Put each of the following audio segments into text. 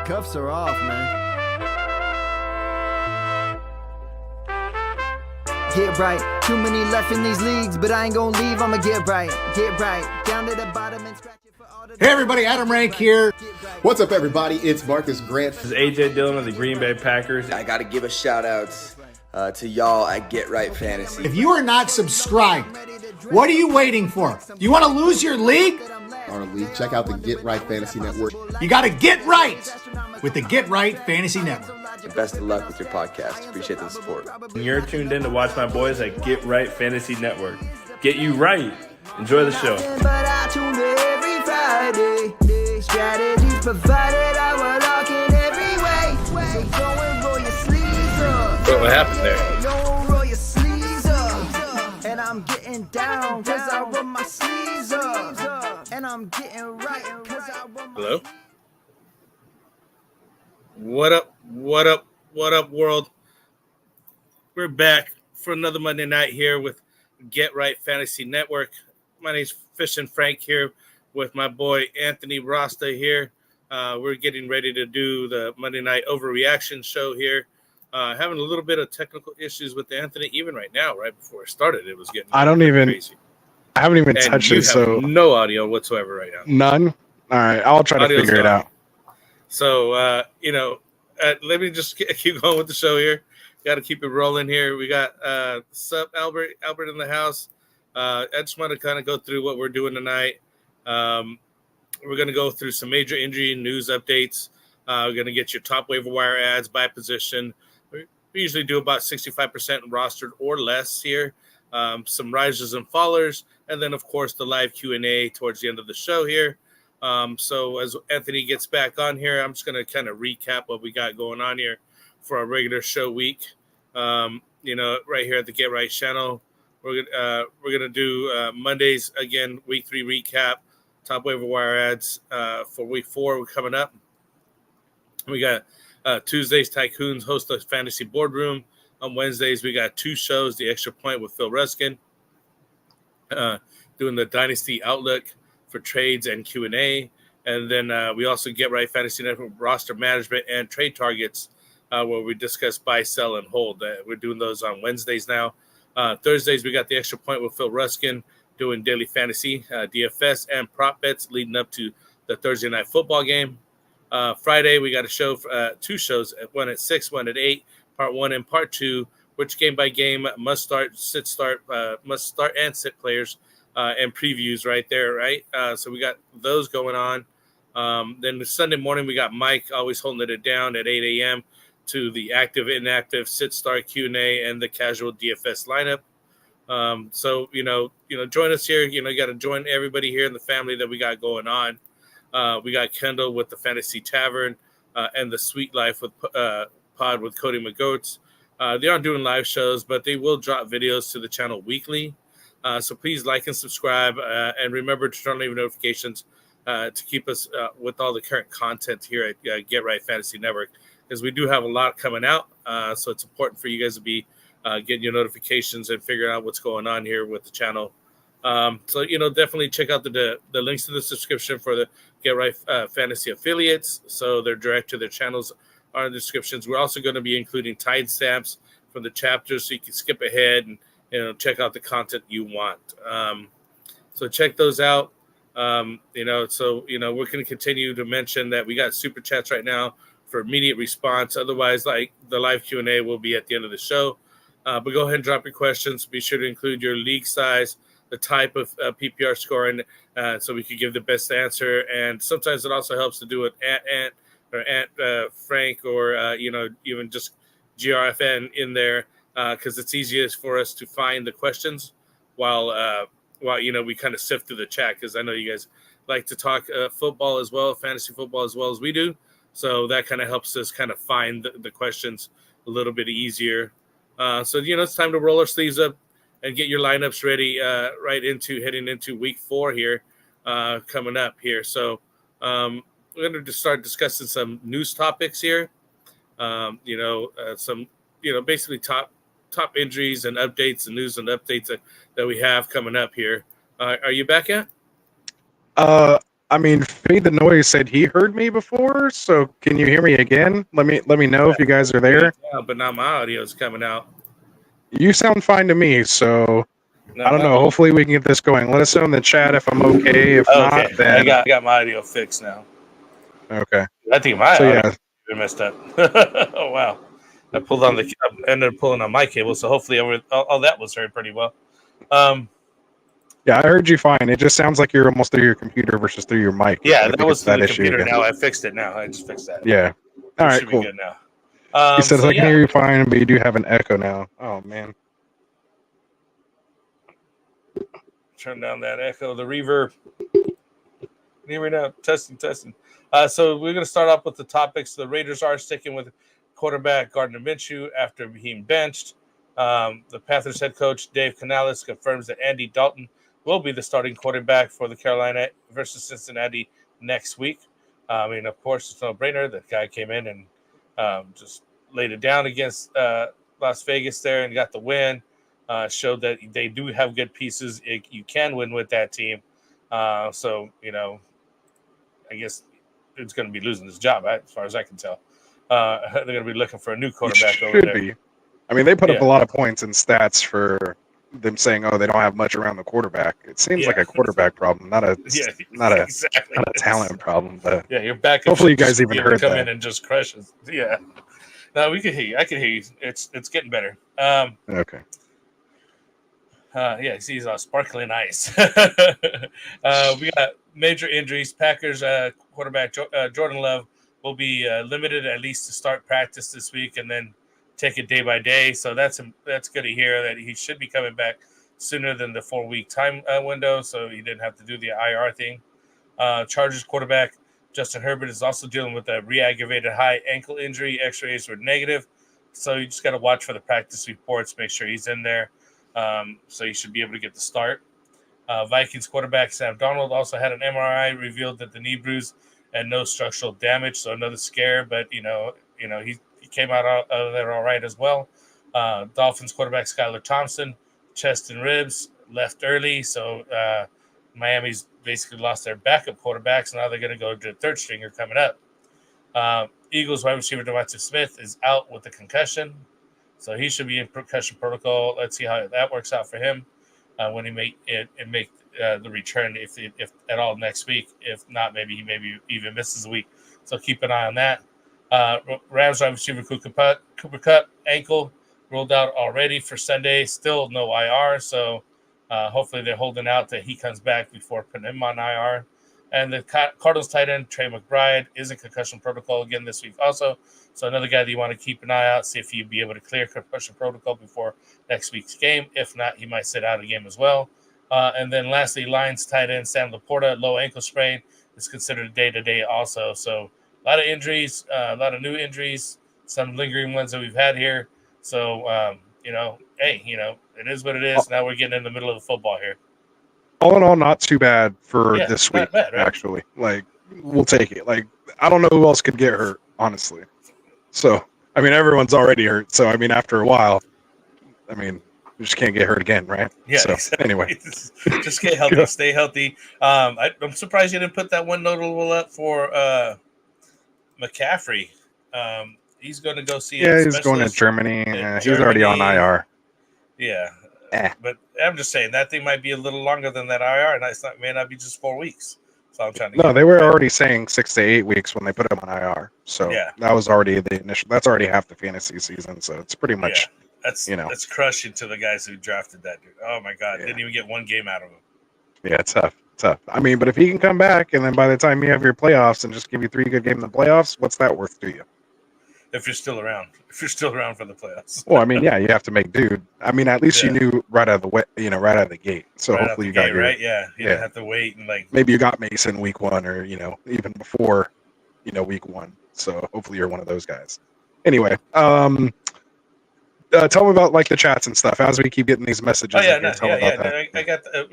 cuffs are off, man. Get right. Too many left in these leagues, but I ain't gonna leave. I'ma get right. Get right. Down to the bottom and scratch it for all the. Hey everybody, Adam Rank here. What's up, everybody? It's Marcus Grant. This is AJ Dillon of the Green Bay Packers. I got to give a shout out to y'all at Get Right Fantasy. If you are not subscribed, what are you waiting for? Do you want to lose your league? Our league. Check out the Get Right Fantasy Network. You got to get right with the Get Right Fantasy Network. And best of luck with your podcast. Appreciate the support. And you're tuned in to watch my boys at Get Right Fantasy Network. Get you right. Enjoy the show. But I tune in every Friday. Strategies provided, I will lock in every way. So go and roll your sleeves up. What happened there? Don't roll your sleeves up. And I'm getting down cause I roll my sleeves up. And I'm getting right cause I roll my. Hello? What up? What up? What up, world? We're back for another Monday night here with Get Right Fantasy Network. My name's Fish and Frank here with my boy Anthony Rasta here. We're getting ready to do the Monday Night Overreaction show here. Having a little bit of technical issues with Anthony, even right now, right before it started, it was getting crazy. I haven't even And touched you it, have so no audio whatsoever right now. none. All right, I'll try to Audio's figure it gone. out. So, let me just keep going with the show here. Got to keep it rolling here. We got Sup Albert in the house. I just want to kind of go through what we're doing tonight. We're going to go through some major injury news updates. We're going to get your top waiver wire ads by position. We usually do about 65% rostered or less here. Some risers and fallers, and then, of course, the live Q&A towards the end of the show here. So as Anthony gets back on here, I'm just going to kind of recap what we got going on here for our regular show week. Right here at the Get Right channel, we're gonna do Mondays again, week 3 recap, top waiver wire ads for week 4. We're coming up. We got Tuesdays Tycoons host the fantasy boardroom. On Wednesdays we got 2 shows, the Extra Point with Phil Ruskin, doing the Dynasty Outlook for trades and Q&A, and then we also Get Right Fantasy Network roster management and trade targets, where we discuss buy, sell, and hold. We're doing those on Wednesdays now. Thursdays we got the Extra Point with Phil Ruskin doing daily fantasy, DFS, and prop bets leading up to the Thursday night football game. Friday we got a show, 2 shows, one at 6, one at 8, part 1 and part 2, which game by game must start and sit players. And previews right there, right? So we got those going on. Then the Sunday morning, we got Mike always holding it down at 8 a.m. to the active, inactive, sit-start Q&A and the casual DFS lineup. So join us here. You got to join everybody here in the family that we got going on. We got Kendall with the Fantasy Tavern and the Sweet Life with Pod with Cody McGoats. They aren't doing live shows, but they will drop videos to the channel weekly. So please like and subscribe, and remember to turn on notifications to keep us with all the current content here at Get Right Fantasy Network, because we do have a lot coming out. So it's important for you guys to be getting your notifications and figuring out what's going on here with the channel. So definitely check out the links to the subscription for the Get Right Fantasy affiliates. So they're direct to their channels are in the descriptions. We're also going to be including timestamps from the chapters, so you can skip ahead and check out the content you want. So check those out. We're going to continue to mention that we got super chats right now for immediate response. Otherwise, like the live Q&A will be at the end of the show. But go ahead and drop your questions. Be sure to include your league size, the type of PPR scoring, so we could give the best answer. And sometimes it also helps to do it at Frank or even just GRFN in there. Because it's easiest for us to find the questions while we kind of sift through the chat, because I know you guys like to talk football as well, fantasy football as well as we do. So that kind of helps us kind of find the questions a little bit easier. So it's time to roll our sleeves up and get your lineups ready heading into week 4 here coming up here. So we're going to just start discussing some news topics here. Basically top injuries and updates and news and updates that we have coming up here. Are you back yet? I mean, Fade the Noise said he heard me before, so can you hear me again? Let me know if you guys are there. Yeah, but now my audio is coming out. You sound fine to me, so Now I don't my- know. Hopefully we can get this going. Let us know in the chat if I'm okay. If Okay, not, then I got my audio fixed now. okay. I think my So audio yeah, messed up. Oh wow! I ended up pulling on my cable, so hopefully all that was heard pretty well. yeah, I heard you fine. It just sounds like you're almost through your computer versus through your mic. Yeah, I that think was it's through that the issue computer. again. Now I fixed it. Now I just fixed that. Yeah. All It right, should cool. be good now. He says So I can yeah. hear you fine, but you do have an echo now. Oh man. Turn down that echo, the reverb. Hear me now. Testing. So we're going to start off with the topics. The Raiders are sticking with quarterback Gardner Minshew after being benched. The Panthers head coach Dave Canales confirms that Andy Dalton will be the starting quarterback for the Carolina versus Cincinnati next week. I mean, of course, it's no brainer. The guy came in and just laid it down against Las Vegas there and got the win. Showed that they do have good pieces. You can win with that team. So, I guess it's going to be losing his job, right, as far as I can tell. They're going to be looking for a new quarterback over there. Be. I mean, they put up Yeah. a lot of points and stats for them saying, "Oh, they don't have much around the quarterback." It seems like a quarterback problem, not a exactly. not a talent problem. But Yeah, your backup. hopefully you should guys just even be able to heard come that. in and just crush us. Yeah. No, we can hear you. I can hear you. It's getting better. Okay. Yeah, he's sparkling ice. We got major injuries. Packers quarterback Jordan Love will be limited at least to start practice this week, and then take it day by day. So that's good to hear that he should be coming back sooner than the 4-week time window. So he didn't have to do the IR thing. Chargers quarterback Justin Herbert is also dealing with a re-aggravated high ankle injury. X-rays were negative, so you just got to watch for the practice reports. Make sure he's in there. So you should be able to get the start. Vikings quarterback Sam Darnold also had an MRI, revealed that the knee bruise and no structural damage, so another scare. But he came out of there all right as well. Dolphins quarterback Skylar Thompson, chest and ribs, left early, so Miami's basically lost their backup quarterback, so now they're going to go to the third stringer coming up. Eagles wide receiver Devontae Smith is out with a concussion. So he should be in concussion protocol. Let's see how that works out for him when he make the return, if at all next week. If not, maybe he even misses a week. So keep an eye on that. Rams wide receiver Cooper Kupp ankle ruled out already for Sunday. Still no IR. So hopefully they're holding out that he comes back before putting him on IR. And the Cardinals tight end Trey McBride is in concussion protocol again this week also. So another guy that you want to keep an eye out, see if he'd be able to clear concussion protocol before next week's game. If not, he might sit out a game as well. And then lastly, Lions tight end Sam Laporta, low ankle sprain, is considered day-to-day also. So a lot of injuries, a lot of new injuries, some lingering ones that we've had here. So, hey, it is what it is. Now we're getting in the middle of the football here. All in all, not too bad for this week, bad, right? actually. Like, we'll take it. Like, I don't know who else could get hurt, honestly. So, I mean, everyone's already hurt. So, I mean, after a while, I mean, you just can't get hurt again, right? Yeah, so, exactly. Anyway. Just get healthy, stay healthy. I'm surprised you didn't put that one notable up for McCaffrey. He's going to go see Yeah, he's going to Germany. He was already on IR. Yeah. But I'm just saying that thing might be a little longer than that IR, and it may not be just 4 weeks. So I'm trying to. No, they were already saying 6 to 8 weeks when they put him on IR. So that was already the initial. That's already half the fantasy season. So it's pretty much. Yeah. That's crushing to the guys who drafted that dude. Oh my God, didn't even get one game out of him. Yeah, tough. I mean, but if he can come back, and then by the time you have your playoffs and just give you 3 good games in the playoffs, what's that worth to you? If you're still around for the playoffs. Well, I mean, yeah, you have to make do. I mean, at least you knew right out of the gate. So right hopefully you got your right. Yeah, you didn't have to wait and maybe you got Mason week 1 or even before week 1. So hopefully you're one of those guys. Anyway, tell me about like the chats and stuff as we keep getting these messages. We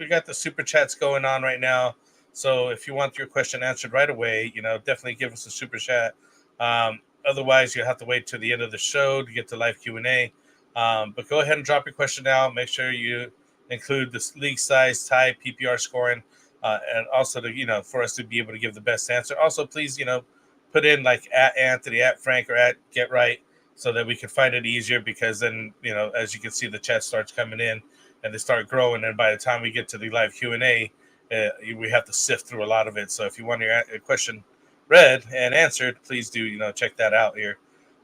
got the super chats going on right now. So if you want your question answered right away, definitely give us a super chat. Otherwise, you'll have to wait till the end of the show to get to live Q&A. But go ahead and drop your question now. Make sure you include the league size, tie, PPR scoring, and also to for us to be able to give the best answer. Also, please put in like at Anthony, at Frank, or at Get Right, so that we can find it easier. Because then as you can see, the chat starts coming in and they start growing, and by the time we get to the live Q&A, we have to sift through a lot of it. So if you want your question read and answered, please do check that out here.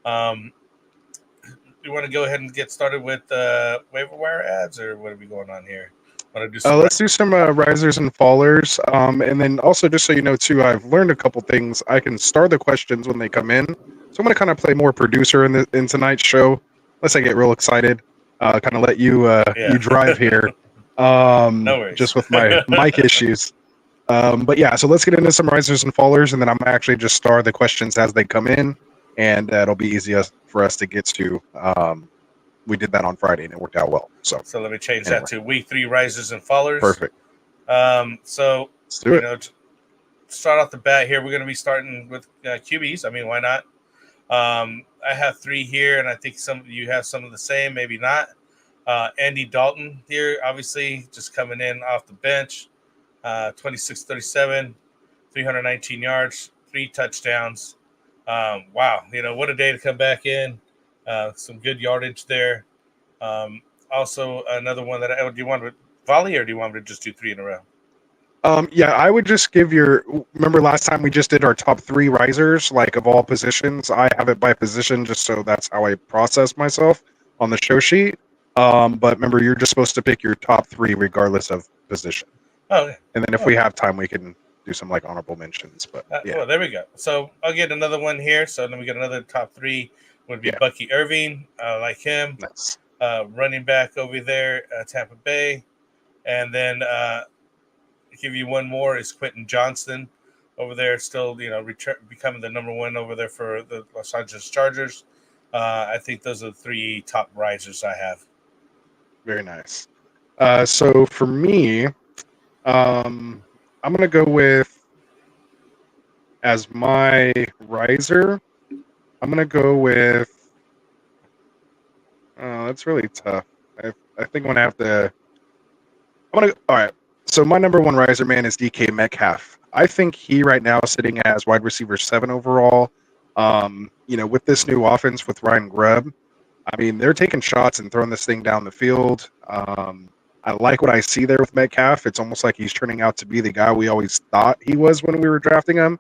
You want to go ahead and get started with waiver wire ads, or what are we going on here? Want to do Let's do some risers and fallers, and then also just so you know too, I've learned a couple things. I can star the questions when they come in, so I'm going to kind of play more producer in tonight's show. Unless I get real excited, kind of let you you drive here. No worries. Just with my mic issues. But yeah, so let's get into some risers and fallers, and then I'm actually just star the questions as they come in, and it'll be easier for us to get to. We did that on Friday, and it worked out well. So let me change that to week 3 risers and fallers. Perfect. So let's do it. Start off the bat here. We're going to be starting with QBs. I mean, why not? I have 3 here, and I think some of you have some of the same, maybe not. Andy Dalton here, obviously, just coming in off the bench. 26-37, 319 yards, 3 touchdowns. Wow, what a day to come back in. Some good yardage there. Also, another one that do you want to volley, or do you want me to just do 3 in a row? Yeah, I would just give remember last time we just did our top 3 risers, like of all positions. I have it by position just so that's how I process myself on the show sheet. But remember, you're just supposed to pick your top 3 regardless of position. Oh, yeah. And then if we have time, we can do some like honorable mentions. But yeah. Well, there we go. So I'll get another one here. So then we get another top 3 would be Bucky Irving. Like him. Nice. Running back over there, Tampa Bay. And then give you one more is Quentin Johnston over there, still becoming the number 1 over there for the Los Angeles Chargers. I think those are the 3 top risers I have. Very nice. So for me, I'm gonna go with, as my riser, I'm gonna go with. That's really tough. I think I'm gonna have to. All right. So my number 1 riser man is DK Metcalf. I think he right now is sitting as wide receiver 7 overall. With this new offense with Ryan Grubb, I mean, they're taking shots and throwing this thing down the field. I like what I see there with Metcalf. It's almost like he's turning out to be the guy we always thought he was when we were drafting him.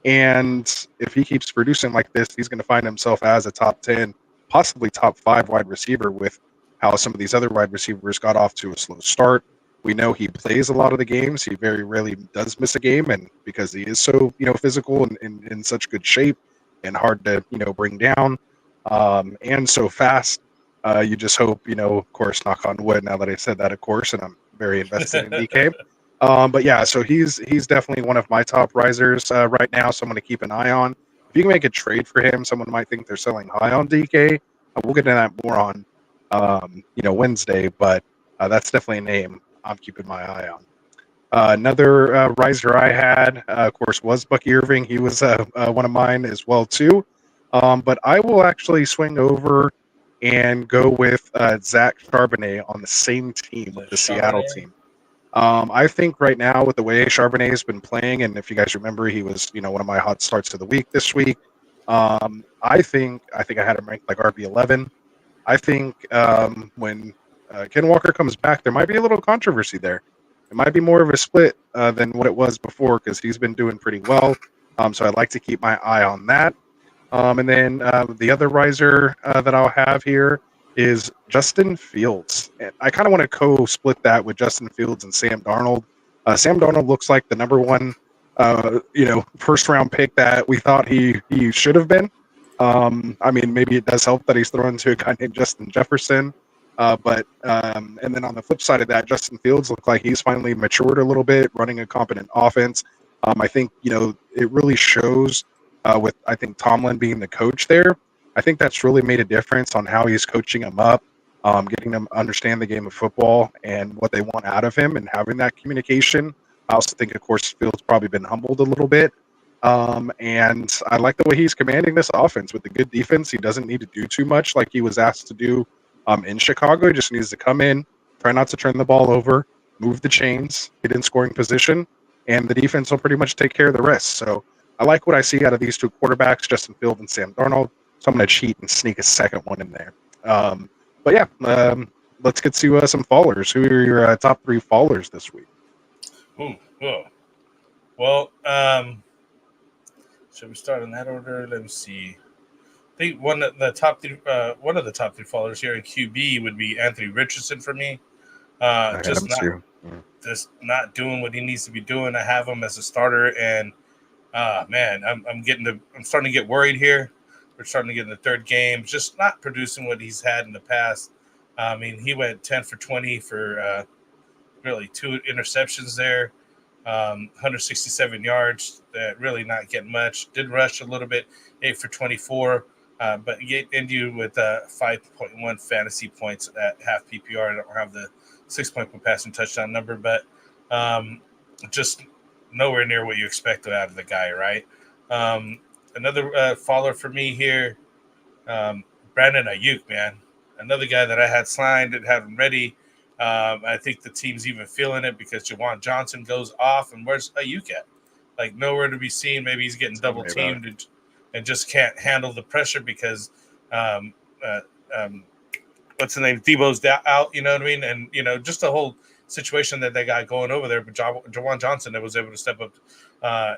And if he keeps producing like this, he's going to find himself as a top 10, possibly top 5 wide receiver, with how some of these other wide receivers got off to a slow start. We know he plays a lot of the games. He very rarely does miss a game. And because he is so, physical and in such good shape and hard to, bring down, and so fast, you just hope, of course, knock on wood now that I said that, of course, and I'm very invested in DK. But yeah, so he's definitely one of my top risers right now, so I'm going to keep an eye on. If you can make a trade for him, someone might think they're selling high on DK. We'll get into that more on, Wednesday, but that's definitely a name I'm keeping my eye on. Another riser I had, of course, was Bucky Irving. He was one of mine as well, too. But I will actually swing over and go with Zach Charbonnet on the same team with the Seattle team. I think right now with the way Charbonnet has been playing, and if you guys remember, he was one of my hot starts of the week this week. I think I had him ranked like RB11. I think when Ken Walker comes back, there might be a little controversy there. It might be more of a split than what it was before, because he's been doing pretty well. So I'd like to keep my eye on that. And then the other riser that I'll have here is Justin Fields. And I kind of want to co-split that with Justin Fields and Sam Darnold. Sam Darnold looks like the number 1, first-round pick that we thought he should have been. I mean, maybe it does help that he's thrown to a guy named Justin Jefferson. And then on the flip side of that, Justin Fields looked like he's finally matured a little bit, running a competent offense. I think, it really shows with, I think, Tomlin being the coach there. I think that's really made a difference on how he's coaching him up, getting them to understand the game of football and what they want out of him, and having that communication. I also think, of course, Fields probably been humbled a little bit. And I like the way he's commanding this offense with the good defense. He doesn't need to do too much like he was asked to do in Chicago. He just needs to come in, try not to turn the ball over, move the chains, get in scoring position, and the defense will pretty much take care of the rest. So I like what I see out of these two quarterbacks, Justin Fields and Sam Darnold. So I'm going to cheat and sneak a second one in there. But yeah, let's get to some fallers. Who are your top 3 fallers this week? Well, should we start in that order? Let me see. I think one of the top 3 fallers here in QB would be Anthony Richardson for me. Just not doing what he needs to be doing. I have him as a starter, and man, I'm starting to get worried here. We're starting to get in the third game, just not producing what he's had in the past. I mean, he went 10 for 20 for really 2 interceptions there, 167 yards. That really not getting much. Did rush a little bit, 8 for 24, but get into with 5.1 fantasy points at half PPR. I don't have the 6-point per passing touchdown number, but just nowhere near what you expect out of the guy, right? Another faller for me here, Brandon Ayuk, man. Another guy that I had signed and had him ready. I think the team's even feeling it because Jawan Johnson goes off, and where's Ayuk at? Like, nowhere to be seen. Maybe he's getting double-teamed and just can't handle the pressure because what's the name? Debo's out, you know what I mean? And, just the whole situation that they got going over there. But Jawan Johnson that was able to step up,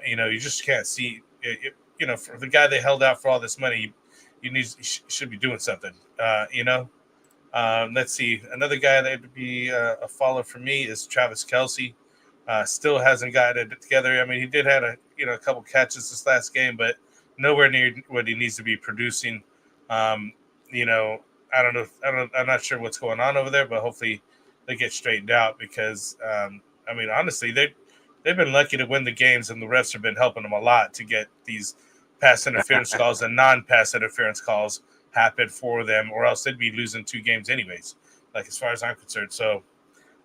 you just can't see it. For the guy they held out for all this money, he should be doing something, Let's see. Another guy that would be a follow for me is Travis Kelce. Still hasn't got it together. I mean, he did have a couple catches this last game, but nowhere near what he needs to be producing. I don't know. I'm not sure what's going on over there, but hopefully they get straightened out because, honestly, they've been lucky to win the games, and the refs have been helping them a lot to get these pass interference calls and non-pass interference calls happen for them, or else they'd be losing 2 games anyways, like as far as I'm concerned. So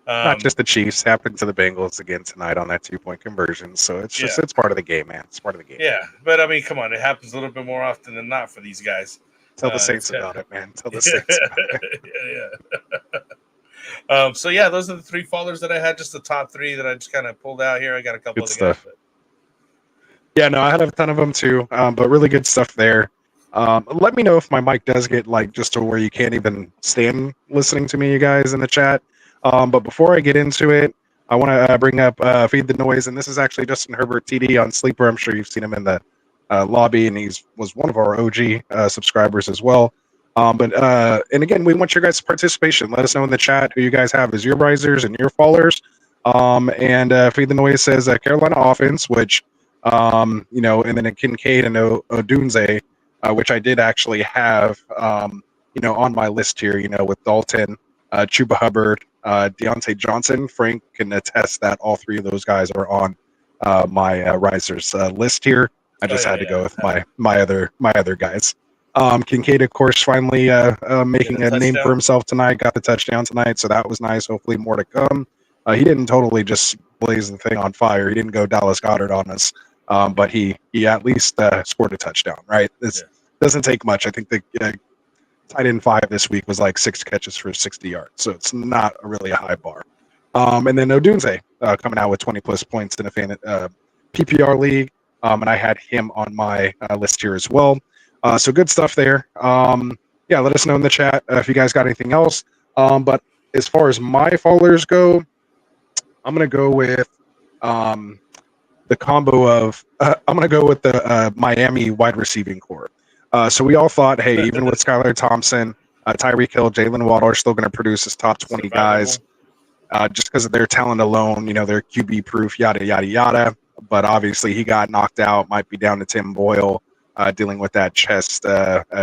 not just the Chiefs, happened to the Bengals again tonight on that 2-point conversion. So it's just it's part of the game, man. It's part of the game. Yeah, but I mean, come on, it happens a little bit more often than not for these guys. Tell the Saints about it, man. Tell the Saints about it. Yeah. So yeah, those are the 3 fallers that I had. Just the top 3 that I just kind of pulled out here. I got a couple good of stuff. Guys, yeah, no, I had a ton of them too, but really good stuff there. Let me know if my mic does get just to where you can't even stand listening to me, you guys in the chat. But before I get into it, I want to bring up Feed the Noise, and this is actually Justin Herbert TD on Sleeper. I'm sure you've seen him in the lobby, and was one of our OG subscribers as well. And again, we want your guys' participation. Let us know in the chat who you guys have as your risers and your fallers. And Feed the Noise says Carolina offense, which and then a Kincaid and Odunze, which I did actually have on my list here. With Dalton, Chuba Hubbard, Deontay Johnson. Frank can attest that all 3 of those guys are on my risers list here. I just had to go with my other guys. Kincaid, of course, finally making a name for himself tonight. Got the touchdown tonight, so that was nice. Hopefully more to come. He didn't totally just blaze the thing on fire. He didn't go Dallas Goedert on us, but he at least scored a touchdown, right? It doesn't take much. I think the tight end 5 this week was 6 catches for 60 yards, so it's not really a high bar. And then Odunze coming out with 20-plus points in a PPR league. And I had him on my list here as well. So good stuff there. Let us know in the chat if you guys got anything else. But as far as my fallers go, I'm going to go with the combo of I'm going to go with the Miami wide receiving core. So we all thought, hey, even with Skylar Thompson, Tyreek Hill, Jalen Waddle are still going to produce as top 20 guys just because of their talent alone. They're QB proof, yada, yada, yada. But obviously he got knocked out, might be down to Tim Boyle, dealing with that chest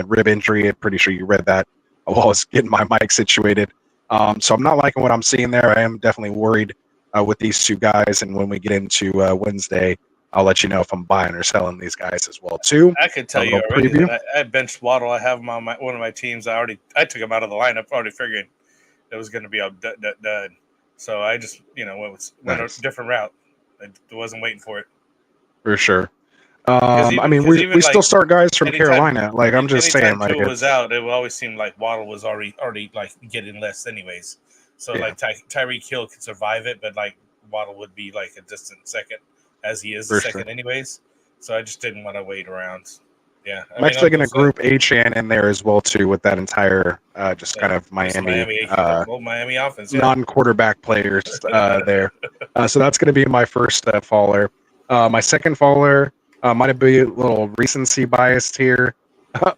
rib injury. I'm pretty sure you read that while I was getting my mic situated. So I'm not liking what I'm seeing there. I am definitely worried with these 2 guys. And when we get into Wednesday, I'll let you know if I'm buying or selling these guys as well, too. I could tell you already that I benched Waddle. I have him on one of my teams. I took him out of the lineup, already figuring it was going to be a dud. So I just, went a different route. I wasn't waiting for it. For sure. We still start guys from Carolina. I'm just saying. Anytime Tua was out, it would always seem like Waddle was already getting less anyways. So Tyreek Hill could survive it, but Waddle would be like a distant second, as he is For the sure. second anyways. So I just didn't want to wait around. Yeah, I'm actually going to group Achane in there as well too, with that entire just kind of Miami Miami offense, non-quarterback players there. So that's going to be my first faller. My second faller might be a little recency biased here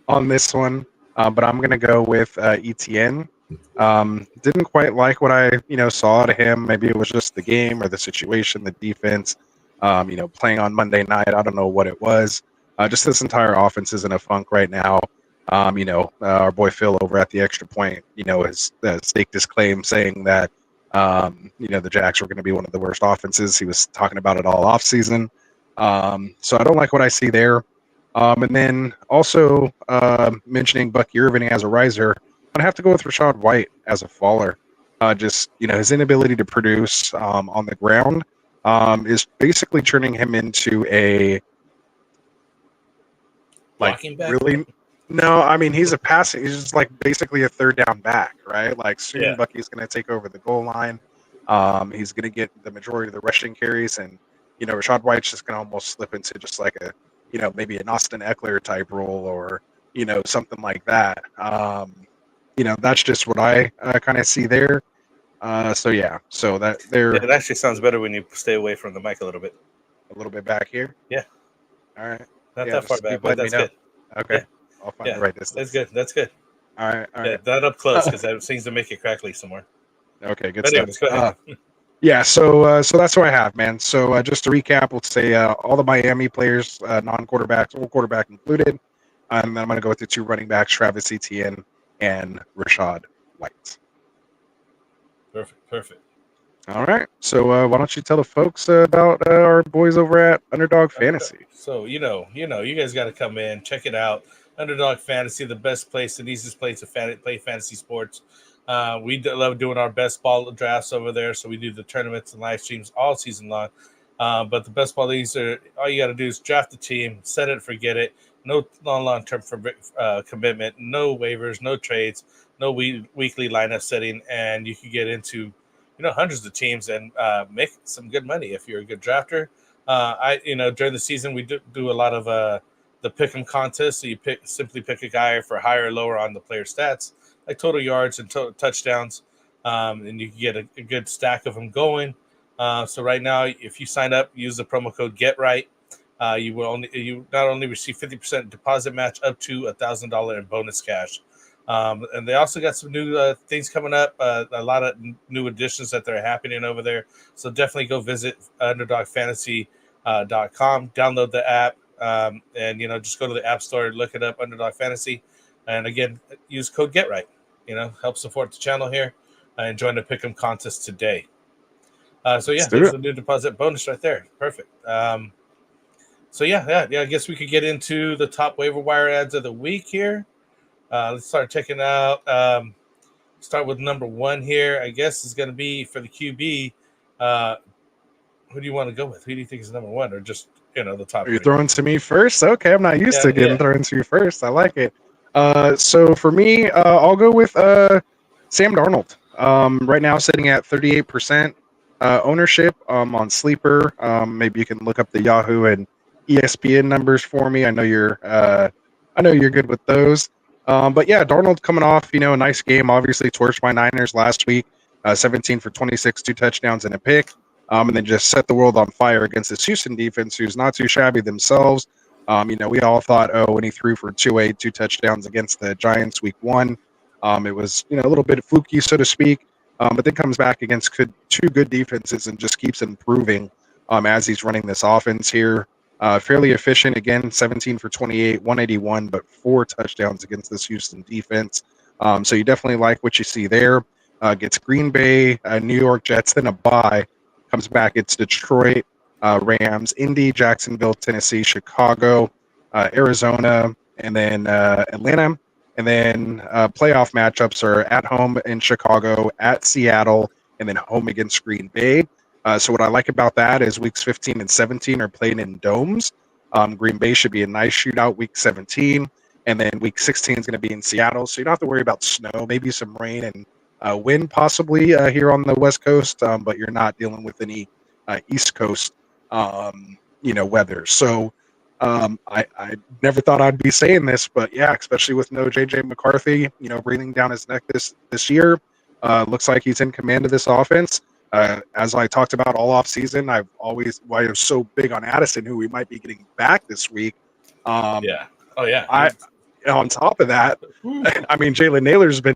on this one, but I'm going to go with ETN. Didn't quite like what I saw out of him. Maybe it was just the game or the situation, the defense. Playing on Monday night. I don't know what it was. Just this entire offense is in a funk right now. Our boy Phil over at the Extra Point, has staked his claim saying that, the Jacks were going to be one of the worst offenses. He was talking about it all offseason. So I don't like what I see there. And then also mentioning Bucky Irving as a riser, I'm going to have to go with Rachaad White as a faller. His inability to produce on the ground is basically turning him into a blocking back. Really. No, I mean he's he's just like basically a third down back, right? Like soon Bucky's going to take over the goal line. He's going to get the majority of the rushing carries, and Rachaad White's just going to almost slip into just like a maybe an Austin Eckler type role, or something like that. That's just what I kind of see there. So that there. It actually sounds better when you stay away from the mic a little bit back here. Yeah. All right. Not that far back, but that's good. Okay. Yeah. I'll find the right distance. That's good. All right. That up close, because that seems to make it crackly some more. Okay, good But anyways, stuff. go ahead. So that's what I have, man. So just to recap, let's say all the Miami players, non-quarterbacks, full quarterback included, and then I'm going to go with the two running backs, Travis Etienne and Rachaad White. Perfect. All right. So why don't you tell the folks about our boys over at Underdog Fantasy? So you guys got to come in, check it out. Underdog Fantasy, the best place, the easiest place to play fantasy sports. We love doing our best ball drafts over there. So we do the tournaments and live streams all season long. But the best ball leagues are, all you got to do is draft the team, set it, forget it. No long-term commitment, no waivers, no trades, no weekly lineup setting, and you can get into hundreds of teams and make some good money if you're a good drafter. During the season we do a lot of the pick'em contest. So you simply pick a guy for higher or lower on the player stats, like total yards and total touchdowns, and you can get a good stack of them going. So right now, if you sign up, use the promo code GetRight, you not only receive 50% deposit match up to $1,000 in bonus cash. And they also got some new things coming up, a lot of new additions that are happening over there. So definitely go visit underdogfantasy.com, download the app, and just go to the App Store, look it up, Underdog Fantasy, and again use code GetRight. Help support the channel here, and join the Pick'em contest today. There's a new deposit bonus right there. Perfect. I guess we could get into the top waiver wire ads of the week here. Let's start checking out. Start with number one here. I guess is going to be for the QB. Who do you want to go with? Who do you think is number one, or just the top? Are you throwing to me first? Okay, I'm not used to getting thrown to you first. I like it. So for me, I'll go with Sam Darnold. Right now, sitting at 38% ownership on Sleeper. Maybe you can look up the Yahoo and ESPN numbers for me. I know you're good with those. But yeah, Darnold coming off, a nice game. Obviously, torched my Niners last week, 17 for 26, 2 touchdowns and a pick, and then just set the world on fire against this Houston defense, who's not too shabby themselves. We all thought, when he threw for 2 touchdowns against the Giants week 1, it was a little bit fluky, so to speak. But then comes back against two good defenses and just keeps improving as he's running this offense here. Fairly efficient, again, 17 for 28, 181, but 4 touchdowns against this Houston defense. So you definitely like what you see there. Gets Green Bay, New York Jets, then a bye. Comes back, it's Detroit, Rams, Indy, Jacksonville, Tennessee, Chicago, Arizona, and then Atlanta. And then playoff matchups are at home in Chicago, at Seattle, and then home against Green Bay. So what I like about that is weeks 15 and 17 are played in domes. Green Bay should be a nice shootout week 17. And then week 16 is going to be in Seattle. So you don't have to worry about snow, maybe some rain and wind possibly here on the West Coast. But you're not dealing with any East Coast, weather. So I never thought I'd be saying this, but yeah, especially with no JJ McCarthy, breathing down his neck this year, looks like he's in command of this offense. As I talked about all off season, why I'm so big on Addison, who we might be getting back this week. Yeah. Oh yeah. On top of that, I mean, Jalen Naylor's been,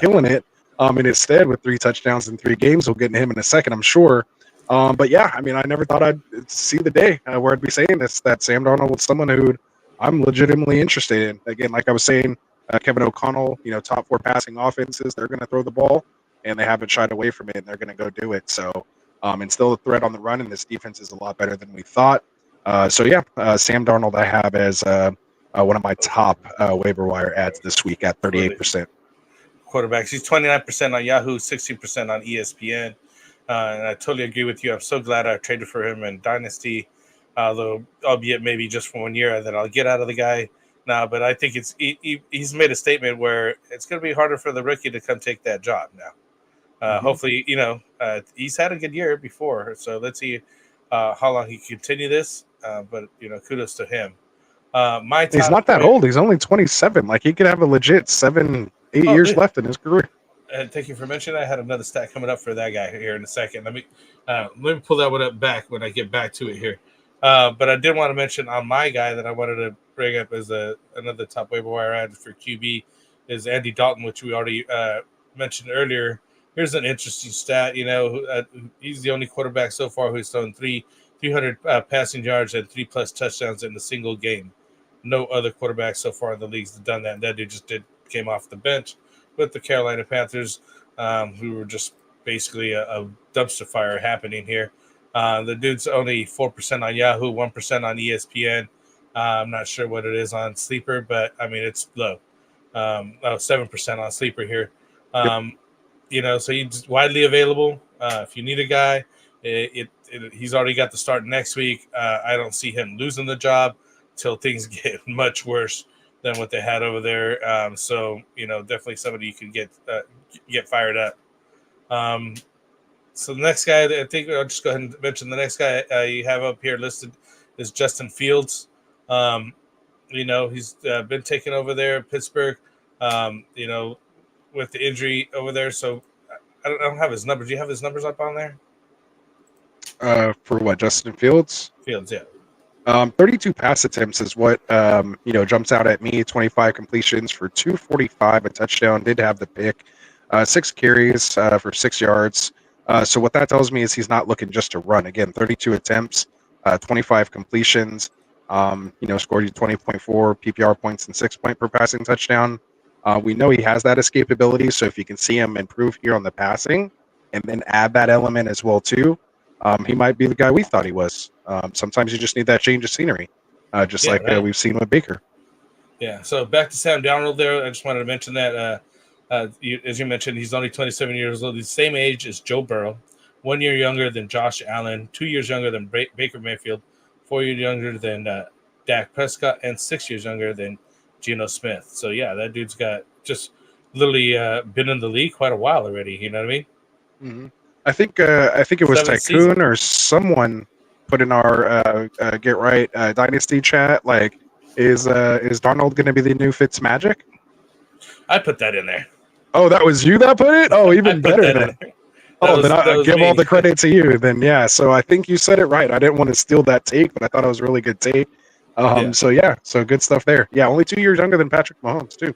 killing it in his stead with 3 touchdowns in 3 games. We'll get to him in a second, I'm sure. But yeah, I mean, I never thought I'd see the day where I'd be saying this, that Sam Darnold was someone who I'm legitimately interested in. Again, like I was saying, Kevin O'Connell, top 4 passing offenses, they're going to throw the ball, and they haven't shied away from it, and they're going to go do it. So, and still a threat on the run, and this defense is a lot better than we thought. Sam Darnold I have as one of my top waiver wire ads this week at 38%. Quarterbacks. He's 29% on Yahoo, 16% on ESPN. And I totally agree with you. I'm so glad I traded for him in Dynasty, although albeit maybe just for 1 year that I'll get out of the guy now. But I think he's made a statement where it's going to be harder for the rookie to come take that job now. Hopefully, he's had a good year before. So let's see how long he can continue this. But kudos to him. He's not that old. Me 27. Like, he could have a legit 7-8 years left in his career. Thank you for mentioning. I had another stat coming up for that guy here in a second. Let me pull that one up back when I get back to it here. But I did want to mention on my guy that I wanted to bring up as another top waiver wire ad for QB is Andy Dalton, which we already mentioned earlier. Here's an interesting stat. He's the only quarterback so far who's thrown 300 passing yards and 3+ touchdowns in a single game. No other quarterback so far in the leagues have done that. And that dude just came off the bench with the Carolina Panthers, who were just basically a dumpster fire happening here. The dude's only 4% on Yahoo, 1% on ESPN. I'm not sure what it is on Sleeper, but I mean, it's low. 7% on Sleeper here. So he's widely available. If you need a guy, he's already got the start next week. I don't see him losing the job till things get much worse than what they had over there. Definitely somebody you can get fired up. So the next guy, I think I'll just go ahead and mention the next guy you have up here listed is Justin Fields. He's been taken over there at Pittsburgh, with the injury over there. So I don't have his numbers. Do you have his numbers up on there? For what, Justin Fields? Fields, yeah. 32 pass attempts is what jumps out at me. 25 completions for 245, a touchdown. Did have the pick. 6 carries for 6 yards. So what that tells me is he's not looking just to run. Again, 32 attempts, 25 completions. Scored you 20.4 PPR points and 6 point per passing touchdown. We know he has that escapability. So if you can see him improve here on the passing, and then add that element as well too, he might be the guy we thought he was. Sometimes you just need that change of scenery, we've seen with Baker. Yeah, so back to Sam Darnold there. I just wanted to mention that, as you mentioned, he's only 27 years old. He's the same age as Joe Burrow, 1 year younger than Josh Allen, 2 years younger than Baker Mayfield, 4 years younger than Dak Prescott, and 6 years younger than Geno Smith. So, yeah, that dude's got just literally been in the league quite a while already. You know what I mean? Mm-hmm. I think it was Tycoon or someone put in our Get Right Dynasty chat, like, is Darnold going to be the new Fitzmagic? I put that in there. Oh, that was you that put it? Oh, even better then. Then I'll give all the credit to you. Then, yeah. So I think you said it right. I didn't want to steal that take, but I thought it was a really good take. So good stuff there. Yeah, only 2 years younger than Patrick Mahomes too.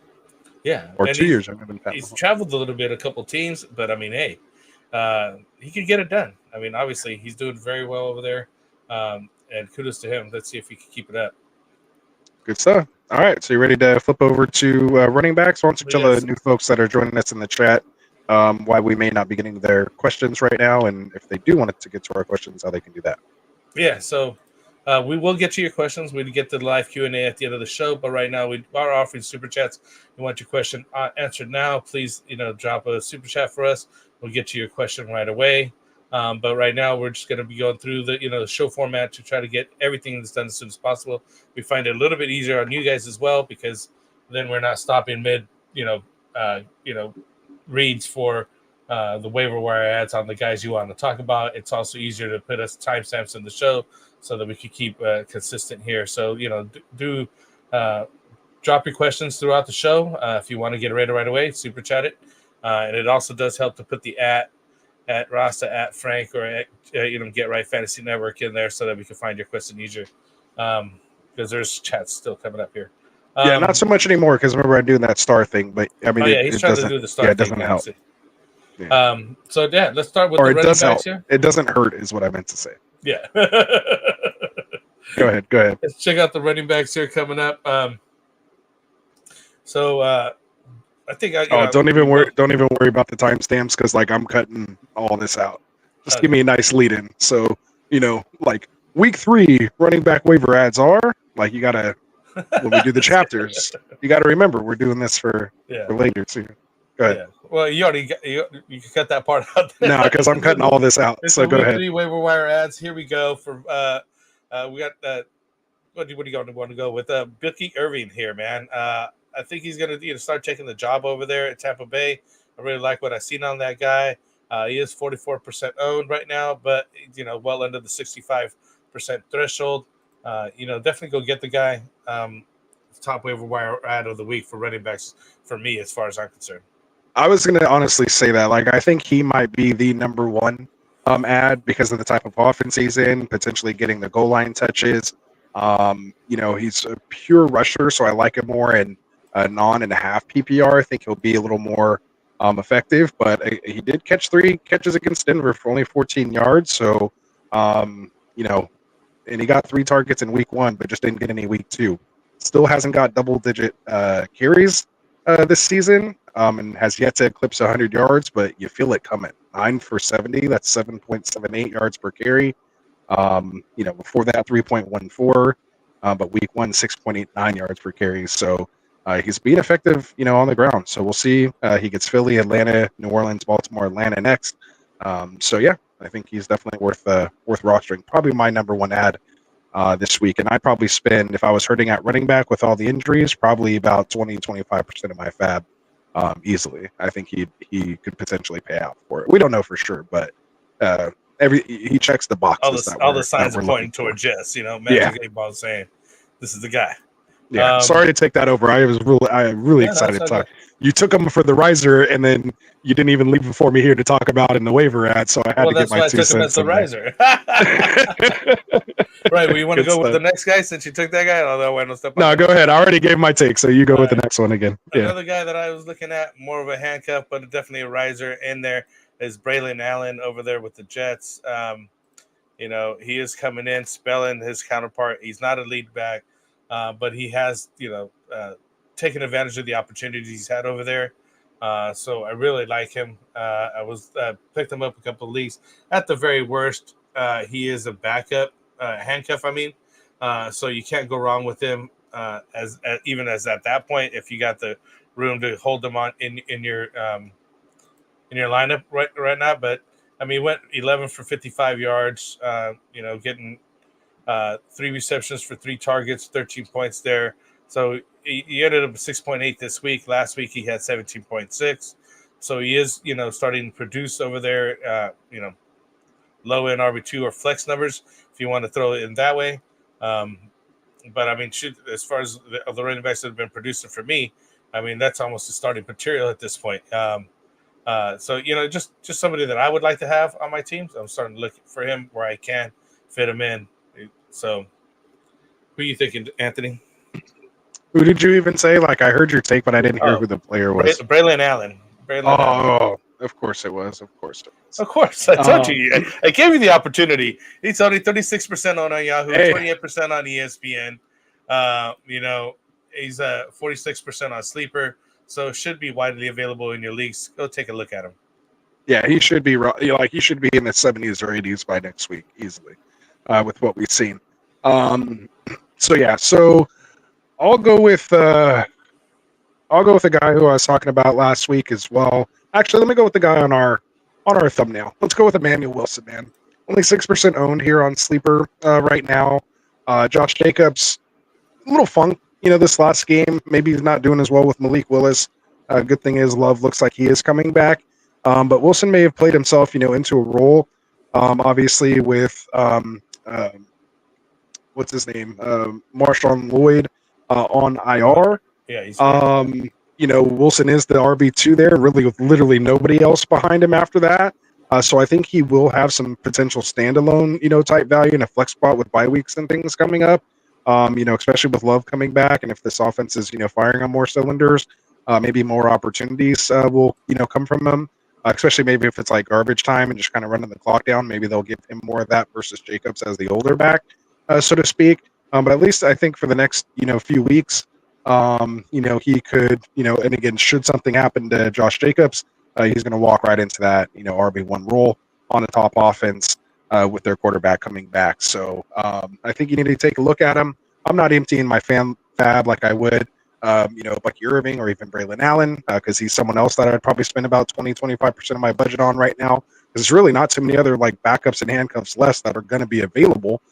Yeah, or 2 years younger than Patrick. He's traveled a little bit, a couple teams, but I mean, hey. He could get it done. I mean, obviously, he's doing very well over there, and kudos to him. Let's see if he can keep it up. Good stuff. All right, so you ready to flip over to running backs? Why don't you tell the new folks that are joining us in the chat why we may not be getting their questions right now, and if they do want to get to our questions, how they can do that. Yeah, so we will get to your questions. We get the live Q&A at the end of the show, but right now we are offering super chats. You want your question answered now, please drop a super chat for us. We'll get to your question right away. But right now, we're just going to be going through the show format to try to get everything that's done as soon as possible. We find it a little bit easier on you guys as well, because then we're not stopping mid, reads for the waiver wire ads on the guys you want to talk about. It's also easier to put us timestamps in the show so that we can keep consistent here. So, do drop your questions throughout the show. If you want to get ready right away, super chat it. And it also does help to put the at Rasta, at Frank, or at, Get Right Fantasy Network in there so that we can find your question easier. Because there's chats still coming up here. Yeah, not so much anymore because remember I'm doing that star thing, but I mean, he's trying to do the star thing. Yeah, it doesn't help. Yeah. So let's start with or the it running does backs help. here. It doesn't hurt, is what I meant to say. Yeah. Go ahead. Let's check out the running backs here coming up. I think don't even worry about the timestamps because I'm cutting all this out. Just give me a nice lead in. So week 3 running back waiver ads are you gotta when we do the chapters, you gotta remember we're doing this for later too. Go ahead. Yeah. Well, you can cut that part out. No, because I'm cutting all this out. So go ahead. 3 waiver wire ads. Here we go. For we got what do you want to go with? Bilky Irving here, man. I think he's going to start taking the job over there at Tampa Bay. I really like what I've seen on that guy. He is 44% owned right now, but well under the 65% threshold. Definitely go get the guy. Top waiver wire ad of the week for running backs for me, as far as I'm concerned. I was going to honestly say that. I think he might be the number one ad because of the type of offense he's in, potentially getting the goal line touches. He's a pure rusher, so I like him more in a non-and-a-half PPR. I think he'll be a little more effective, but he did catch 3 catches against Denver for only 14 yards. So, and he got 3 targets in week 1, but just didn't get any week 2. Still hasn't got double-digit carries this season, and has yet to eclipse 100 yards, but you feel it coming. 9 for 70, that's 7.78 yards per carry. Before that, 3.14, but week 1, 6.89 yards per carry. So he's being effective, on the ground. So we'll see. He gets Philly, Atlanta, New Orleans, Baltimore, Atlanta next. I think he's definitely worth rostering. Probably my number one ad this week. And I'd probably spend, if I was hurting at running back with all the injuries, probably about 20-25% of my fab easily. I think he could potentially pay out for it. We don't know for sure, but he checks the boxes. All the signs are pointing towards Jess. Magic 8 Ball saying, "This is the guy." Yeah, sorry to take that over. I was really excited to talk. You took him for the riser, and then you didn't even leave before me here to talk about in the waiver ad. So I had to get my 2 cents. That's why I took him as the riser. Right. Well, you want to go with the next guy since you took that guy? No, go ahead. I already gave my take, so you go with the next one again. Another guy that I was looking at, more of a handcuff, but definitely a riser in there, is Braylon Allen over there with the Jets. He is coming in, spelling his counterpart. He's not a lead back. But he has, taken advantage of the opportunities he's had over there. So I really like him. I picked him up a couple of leagues. At the very worst, he is a backup handcuff. So you can't go wrong with him. As at that point, if you got the room to hold him on in your lineup right now. But he went 11 for 55 yards. Getting 3 receptions for 3 targets, 13 points there. So he ended up 6.8 this week. Last week he had 17.6. So he is, starting to produce over there, low end RB2 or flex numbers if you want to throw it in that way. But as far as the running backs that have been producing for me, that's almost a starting material at this point. Just somebody that I would like to have on my team. So I'm starting to look for him where I can fit him in. So, who are you thinking, Anthony? Who did you even say? I heard your take, but I didn't hear who the player was. Braylon Allen. Allen. Of course it was. Of course. I told you. I gave you the opportunity. He's only 36% on Yahoo, 28% on ESPN. He's 46% on Sleeper. So should be widely available in your leagues. Go take a look at him. Yeah, he should be he should be in the 70s or 80s by next week easily. With what we've seen. So I'll go with the guy who I was talking about last week as well. Actually, let me go with the guy on our thumbnail. Let's go with Emmanuel Wilson, man. Only 6% owned here on Sleeper right now. Josh Jacobs, a little funk, this last game. Maybe he's not doing as well with Malik Willis. Good thing is Love looks like he is coming back. But Wilson may have played himself, into a role, obviously with what's his name, Marshawn Lloyd on IR. Yeah, he's Wilson is the RB2 there, really with literally nobody else behind him after that. So I think he will have some potential standalone, type value in a flex spot with bye weeks and things coming up. Especially with Love coming back, and if this offense is, firing on more cylinders, maybe more opportunities will, come from him. Especially maybe if it's like garbage time and just kind of running the clock down, maybe they'll give him more of that versus Jacobs as the older back, so to speak. But at least I think for the next, few weeks, he could, and again, should something happen to Josh Jacobs, he's going to walk right into that, RB1 role on a top offense with their quarterback coming back. So I think you need to take a look at him. I'm not emptying my fab like I would, Bucky Irving or even Braylon Allen, because he's someone else that I'd probably spend about 20-25% of my budget on right now. There's really not too many other like backups and handcuffs less that are going to be available,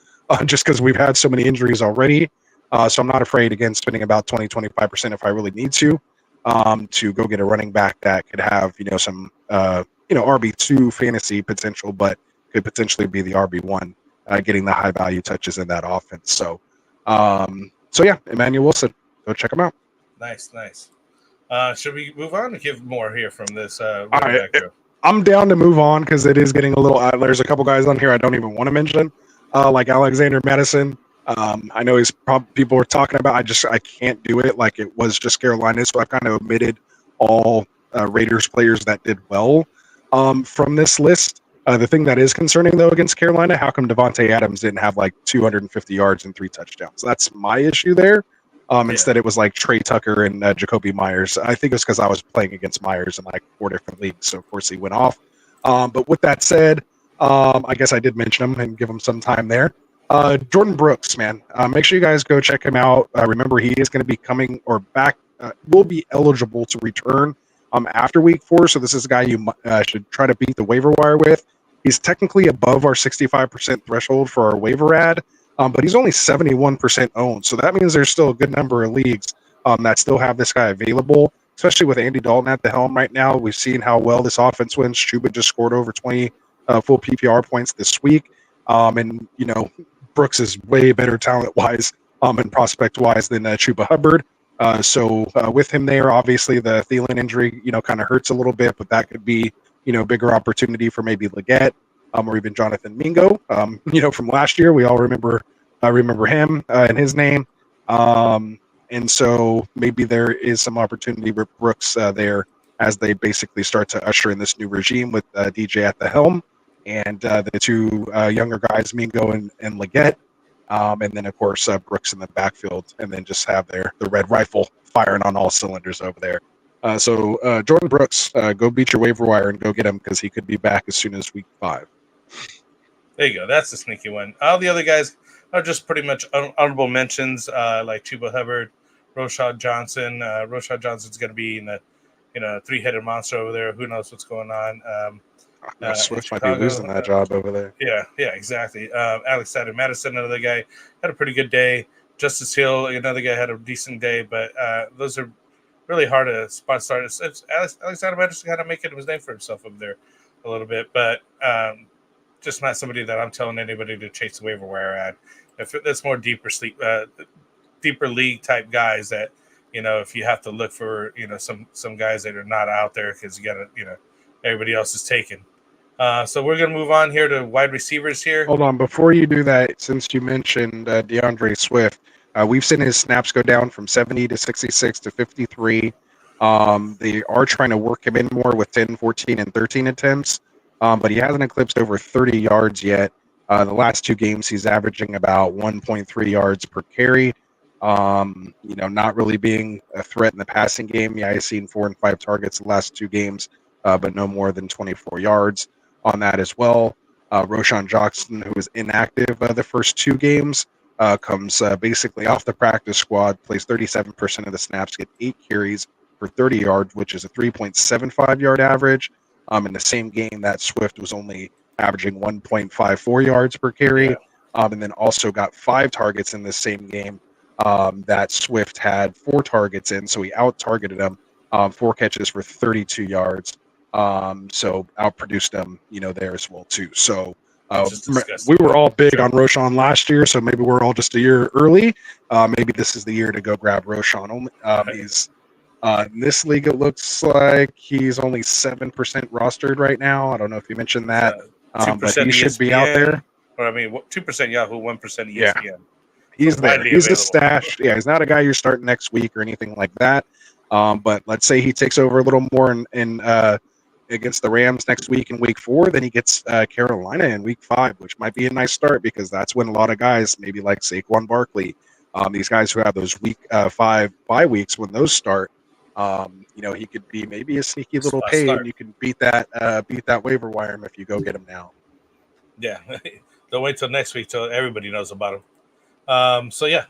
just because we've had so many injuries already. So I'm not afraid, again, spending about 20-25% if I really need to go get a running back that could have, some, RB2 fantasy potential, but could potentially be the RB1, getting the high value touches in that offense. So yeah, Emmanuel Wilson, go check him out. nice. Should we move on or give more here from this? I'm down to move on because it is getting a little. There's a couple guys on here I don't even want to mention, like Alexander Madison. I know people were talking about. I can't do it. Like it was just Carolina, so I kind of omitted all Raiders players that did well from this list. The thing that is concerning though against Carolina, how come Devontae Adams didn't have like 250 yards and 3 touchdowns? That's my issue there. Instead, it was like Trey Tucker and Jacoby Myers. I think it's because I was playing against Myers in like 4 different leagues, so of course he went off. But with that said, I guess I did mention him and give him some time there. Jordan Brooks, man, make sure you guys go check him out. Remember, he is going to be coming or back, will be eligible to return after week 4. So this is a guy you should try to beat the waiver wire with. He's technically above our 65% threshold for our waiver ad. But he's only 71% owned. So that means there's still a good number of leagues that still have this guy available, especially with Andy Dalton at the helm right now. We've seen how well this offense wins. Chuba just scored over 20 full PPR points this week. And, Brooks is way better talent-wise and prospect-wise than Chuba Hubbard. So with him there, obviously the Thielen injury, kind of hurts a little bit, but that could be, bigger opportunity for maybe Leggett. Or even Jonathan Mingo, from last year. We all remember him and his name. And so maybe there is some opportunity with Brooks there as they basically start to usher in this new regime with DJ at the helm and the 2 younger guys, Mingo and Leggett. And then, of course, Brooks in the backfield, and then just have the red rifle firing on all cylinders over there. So Jordan Brooks, go beat your waiver wire and go get him because he could be back as soon as week 5. There you go. That's the sneaky one. All the other guys are just pretty much honorable mentions, like Chuba Hubbard, Rashad Johnson. Rashad Johnson's going to be in the, 3-headed monster over there. Who knows what's going on? Swift might be losing that job over there. Yeah, exactly. Alexander Madison, another guy, had a pretty good day. Justice Hill, another guy, had a decent day. But those are really hard to spot start. Alexander Madison kind of making his name for himself over there a little bit, but just not somebody that I'm telling anybody to chase the waiver wire at. If that's more deeper league type guys that, if you have to look for, some guys that are not out there because you got to, everybody else is taken. So we're going to move on here to wide receivers here. Hold on. Before you do that, since you mentioned DeAndre Swift, we've seen his snaps go down from 70 to 66 to 53. They are trying to work him in more with 10, 14, and 13 attempts. But he hasn't eclipsed over 30 yards yet. The last 2 games, he's averaging about 1.3 yards per carry. Not really being a threat in the passing game. Yeah, I've seen 4 and 5 targets the last 2 games, but no more than 24 yards on that as well. Roshan Johnson, who was inactive the first 2 games, comes basically off the practice squad, plays 37% of the snaps, get 8 carries for 30 yards, which is a 3.75 yard average. In the same game, that Swift was only averaging 1.54 yards per carry, and then also got 5 targets in the same game that Swift had 4 targets in, so he out-targeted him, 4 catches for 32 yards. So outproduced them, there as well too. So Just disgusting. we were all big on Roshan last year, so maybe we're all just a year early. Maybe this is the year to go grab Roshan. He's in this league, it looks like he's only 7% rostered right now. I don't know if you mentioned that, but he should be out there. Or 2% Yahoo, 1% ESPN. Yeah. He's So there. widely He's a available. stash. Yeah, he's not a guy you're starting next week or anything like that. But let's say he takes over a little more in against the Rams next week in week 4, then he gets Carolina in week 5, which might be a nice start because that's when a lot of guys, maybe like Saquon Barkley, these guys who have those week 5 bye weeks, when those start, he could be maybe a sneaky little pay, and you can beat that waiver wire him if you go get him now. Yeah, don't wait till next week till everybody knows about him. So yeah,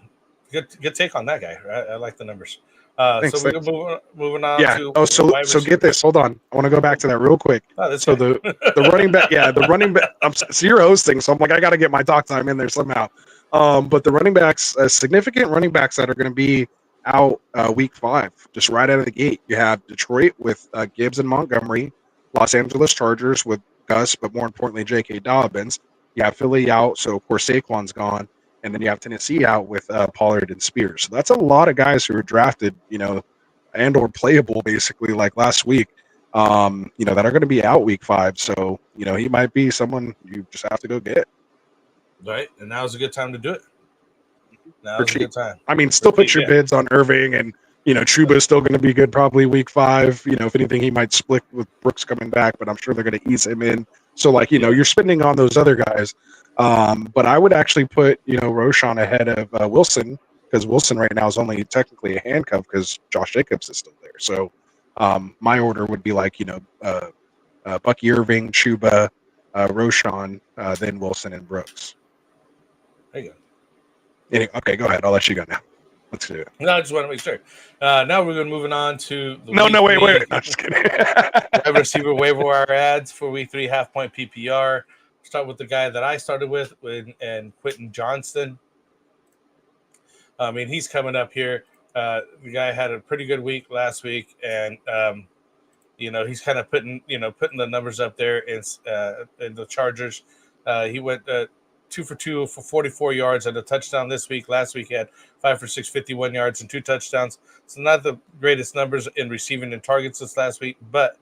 good take on that guy. I like the numbers. Thanks, so we're moving on. Yeah. To So get this. Hold on. I want to go back to that real quick. So the running back. Yeah, the running back. So you're hosting, so I'm like, I got to get my talk time in there somehow. But the running backs, significant running backs that are going to be out week 5, just right out of the gate. You have Detroit with Gibbs and Montgomery, Los Angeles Chargers with Gus, but more importantly, J.K. Dobbins. You have Philly out, so of course Saquon's gone. And then you have Tennessee out with Pollard and Spears. So that's a lot of guys who were drafted, and or playable basically like last week, that are going to be out week 5. So, he might be someone you just have to go get. Right. And now's a good time to do it. Now's a good time. I mean, still put your bids on Irving, and, Chuba is still going to be good probably week 5. If anything, he might split with Brooks coming back, but I'm sure they're going to ease him in. So, you're spending on those other guys. But I would actually put, Roshan ahead of Wilson, because Wilson right now is only technically a handcuff because Josh Jacobs is still there. So my order would be like, Bucky Irving, Chuba, Roshan, then Wilson and Brooks. There you go. Okay, go ahead. I'll let you go now. Let's do it. No, I just want to make sure. Now we're going to moving on to the wait. No, just kidding. wide receiver waiver ads for week 3 half-point PPR. Start with the guy that I started with and Quentin Johnston. I mean, he's coming up here. The guy had a pretty good week last week, and he's kind of putting the numbers up there in the Chargers. He went 2 for 2 for 44 yards and a touchdown this week. Last week he had 5 for 6, 51 yards and 2 touchdowns. So not the greatest numbers in receiving and targets this last week, but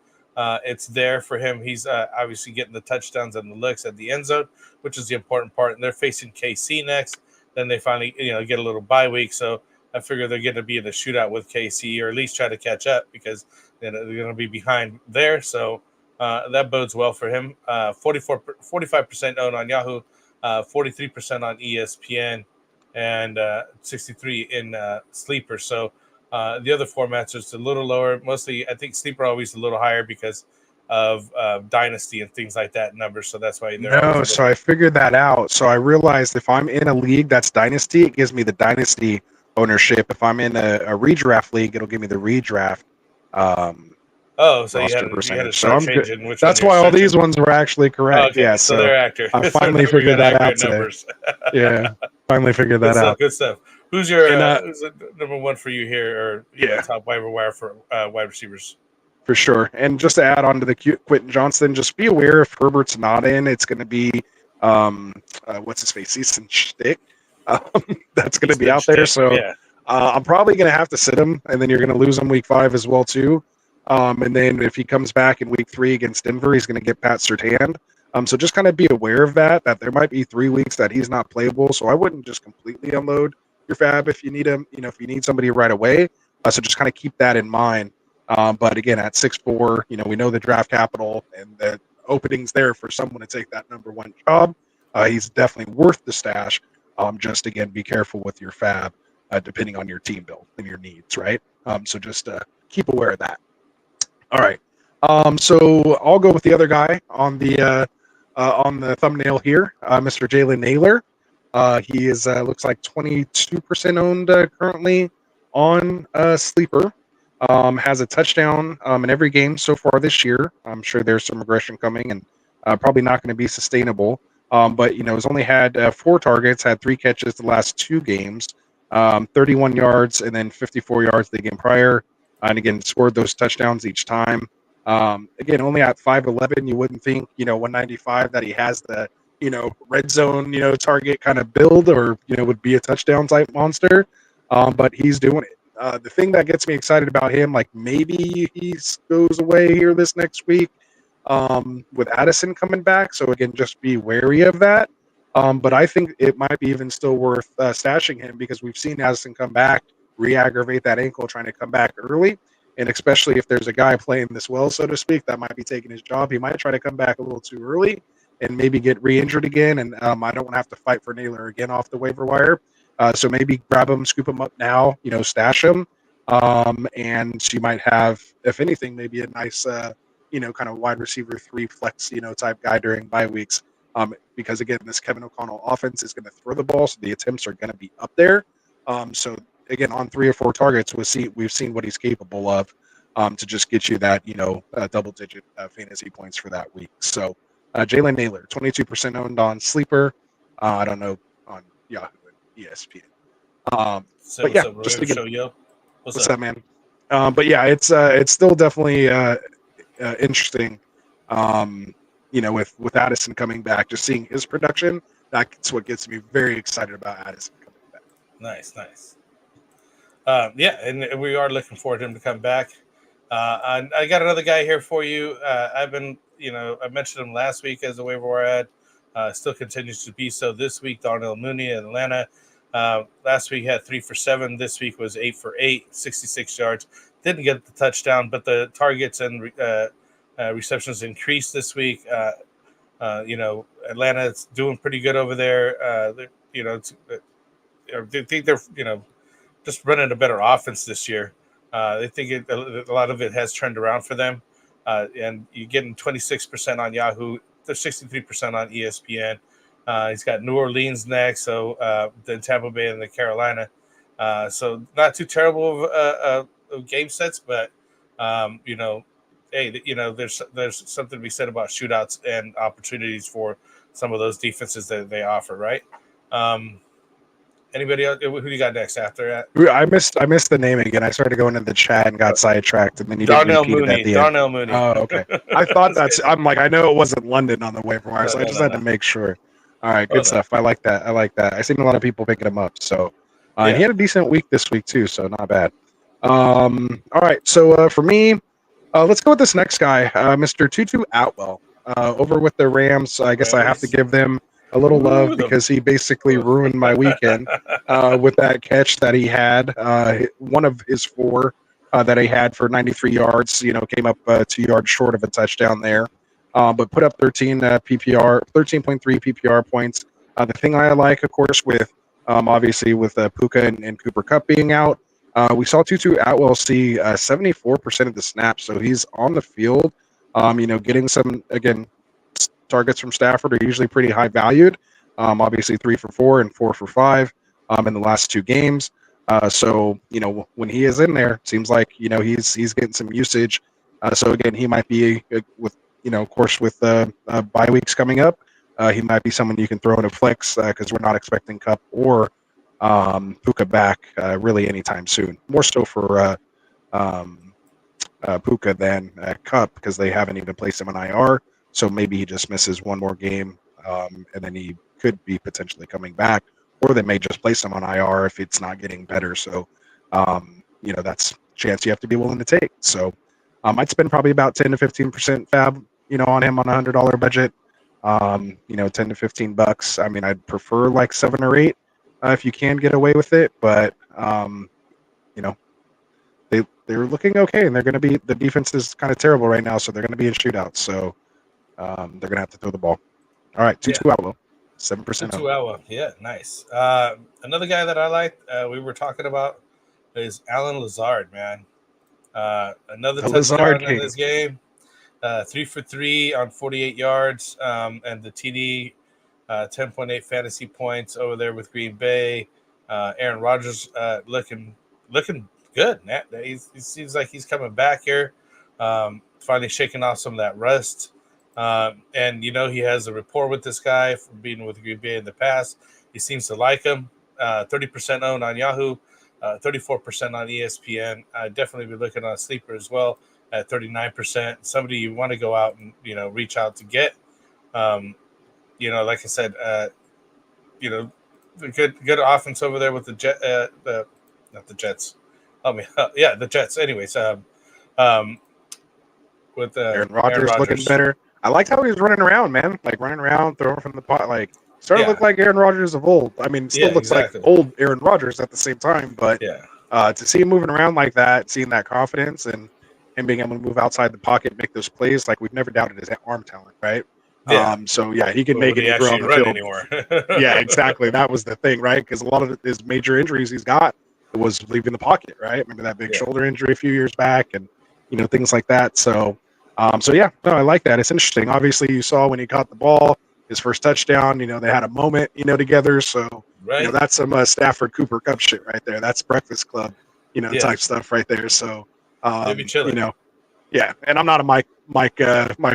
it's there for him. He's obviously getting the touchdowns and the looks at the end zone, which is the important part. And they're facing KC next. Then they finally, get a little bye week. So I figure they're going to be in a shootout with KC, or at least try to catch up, because they're going to be behind there. So that bodes well for him. 45% owned on Yahoo, 43% on ESPN, and 63 in Sleeper. So the other formats are just a little lower. Mostly, I think Sleeper always a little higher because of Dynasty and things like that numbers. So that's why they're so I figured that out. So I realized if I'm in a league that's Dynasty, it gives me the Dynasty ownership. If I'm in a redraft league, it'll give me the redraft. So you had to start changing which. That's why all these ones were actually correct. Oh, okay. Yeah, so they're accurate. I finally figured that out today. Yeah, finally figured that out. Good stuff. Who's your who's number one for you here, or top waiver wire for wide receivers? For sure. And just to add on to the Quentin Johnston, just be aware if Herbert's not in, it's going to be what's his face, Easton Stick. That's going to be out there. So I'm probably going to have to sit him, and then you're going to lose him week 5 as well too. And then if he comes back in week 3 against Denver, he's going to get Pat Surtain. So just kind of be aware of that there might be 3 weeks that he's not playable. So I wouldn't just completely unload your fab if you need him, if you need somebody right away. So just kind of keep that in mind. But again, at 6'4", we know the draft capital and the openings there for someone to take that number 1 job. He's definitely worth the stash. Just again, be careful with your fab, depending on your team build and your needs, right? So just keep aware of that. All right. So I'll go with the other guy on the thumbnail here, Mr. Jalen Naylor. He is looks like 22% owned currently on Sleeper. Has a touchdown in every game so far this year. I'm sure there's some regression coming, and probably not going to be sustainable. But has only had 4 targets, had 3 catches the last 2 games, 31 yards, and then 54 yards the game prior. And again, scored those touchdowns each time. Again, only at 5'11", you wouldn't think, 195 that he has the, red zone, target kind of build or, would be a touchdown type monster. But he's doing it. The thing that gets me excited about him, like maybe he goes away here this next week with Addison coming back. So again, just be wary of that. But I think it might be even still worth stashing him because we've seen Addison come back, re-aggravate that ankle, trying to come back early. And especially if there's a guy playing this well, so to speak, that might be taking his job. He might try to come back a little too early and maybe get re-injured again. And I don't want to have to fight for Naylor again off the waiver wire. So maybe grab him, scoop him up now, stash him. And she might have, if anything, maybe a nice, kind of wide receiver 3 flex, type guy during bye weeks. Because again, this Kevin O'Connell offense is going to throw the ball, so the attempts are going to be up there. So again, on 3 or 4 targets, we've seen what he's capable of to just get you that, double-digit fantasy points for that week. So Jalen Naylor, 22% owned on Sleeper. I don't know on Yahoo and ESPN. But yeah, just again, what's up, man? But yeah, it's still definitely interesting. With Addison coming back, just seeing his production, that's what gets me very excited about Addison coming back. Nice. Yeah, and we are looking forward to him to come back. I got another guy here for you. I've been, I mentioned him last week as a waiver ad. Still continues to be so this week. Darnell Mooney in Atlanta. Last week had 3 for 7. This week was 8 for 8, 66 yards. Didn't get the touchdown, but the targets and receptions increased this week. Atlanta's doing pretty good over there. They think they're, just running a better offense this year. They think a lot of it has turned around for them. And you're getting 26% on Yahoo. They're 63% on ESPN. He's got New Orleans next, so then Tampa Bay and the Carolina. So not too terrible of game sets, but hey, there's something to be said about shootouts and opportunities for some of those defenses that they offer, right? Anybody else? Who do you got next after that? I missed the name again. I started going into the chat and got sidetracked, and then you Darnell didn't repeat it at the end. Darnell Mooney. Oh, okay. I thought I'm like, I know it wasn't London on the waiver wire, so I just had to make sure. All right, good stuff. I like that. I seen a lot of people picking him up. So he had a decent week this week too, so not bad. All right, so for me, let's go with this next guy, Mr. Tutu Atwell, over with the Rams. I guess I have to give them a little love because he basically ruined my weekend with that catch that he had. One of his 4 that he had for 93 yards, came up 2 yards short of a touchdown there. But put up 13.3 PPR points. The thing I like, of course, with obviously with Puka and Cooper Kupp being out, we saw Tutu Atwell see 74% of the snaps, so he's on the field. Getting some targets from Stafford are usually pretty high valued. Obviously 3 for 4 and 4 for 5 in the last 2 games. So when he is in there, it seems like he's getting some usage. So again, he might be with of course with bye weeks coming up, he might be someone you can throw in a flex because we're not expecting Kupp or Puka back really anytime soon. More so for Puka than Kupp because they haven't even placed him on IR. So maybe he just misses one more game, and then he could be potentially coming back, or they may just place him on IR if it's not getting better. So, that's a chance you have to be willing to take. So, I'd spend probably about 10 to 15% fab, on him on a $100 budget. 10 to $15. I mean, I'd prefer like 7 or 8 if you can get away with it, but they're looking okay, and they're going to be, the defense is kind of terrible right now, so they're going to be in shootouts. So they're going to have to throw the ball. All right, Tutu Atwell, 7%. Tutu Atwell, yeah, nice. Another guy that I like, we were talking about, is Alan Lazard, man. Another touchdown in this game. 3 for 3 on 48 yards, and the TD, 10.8 fantasy points over there with Green Bay. Aaron Rodgers looking good. He seems like he's coming back here, finally shaking off some of that rust. And he has a rapport with this guy from being with Green Bay in the past. He seems to like him. 30% owned on Yahoo, 34% on ESPN. I'd definitely be looking on Sleeper as well. at 39%. Somebody you want to go out and reach out to get. Like I said, the good offense over there with the not the Jets. The Jets. Anyways, with Aaron Rodgers looking better. I liked how he was running around, man. Like running around, throwing from the pot. Like started to look like Aaron Rodgers of old. I mean, still looks like old Aaron Rodgers at the same time. But to see him moving around like that, seeing that confidence and him being able to move outside the pocket, make those plays, like we've never doubted his arm talent, right? Yeah. He can make it throw on the field anymore. Yeah, exactly. That was the thing, right? Because a lot of his major injuries he's got was leaving the pocket, right? Remember that big shoulder injury a few years back, and things like that. So I like that. It's interesting. Obviously, you saw when he caught the ball, his first touchdown. They had a moment, together. So that's some Stafford Cooper Cup shit right there. That's Breakfast Club, type stuff right there. So yeah. And I'm not a Mike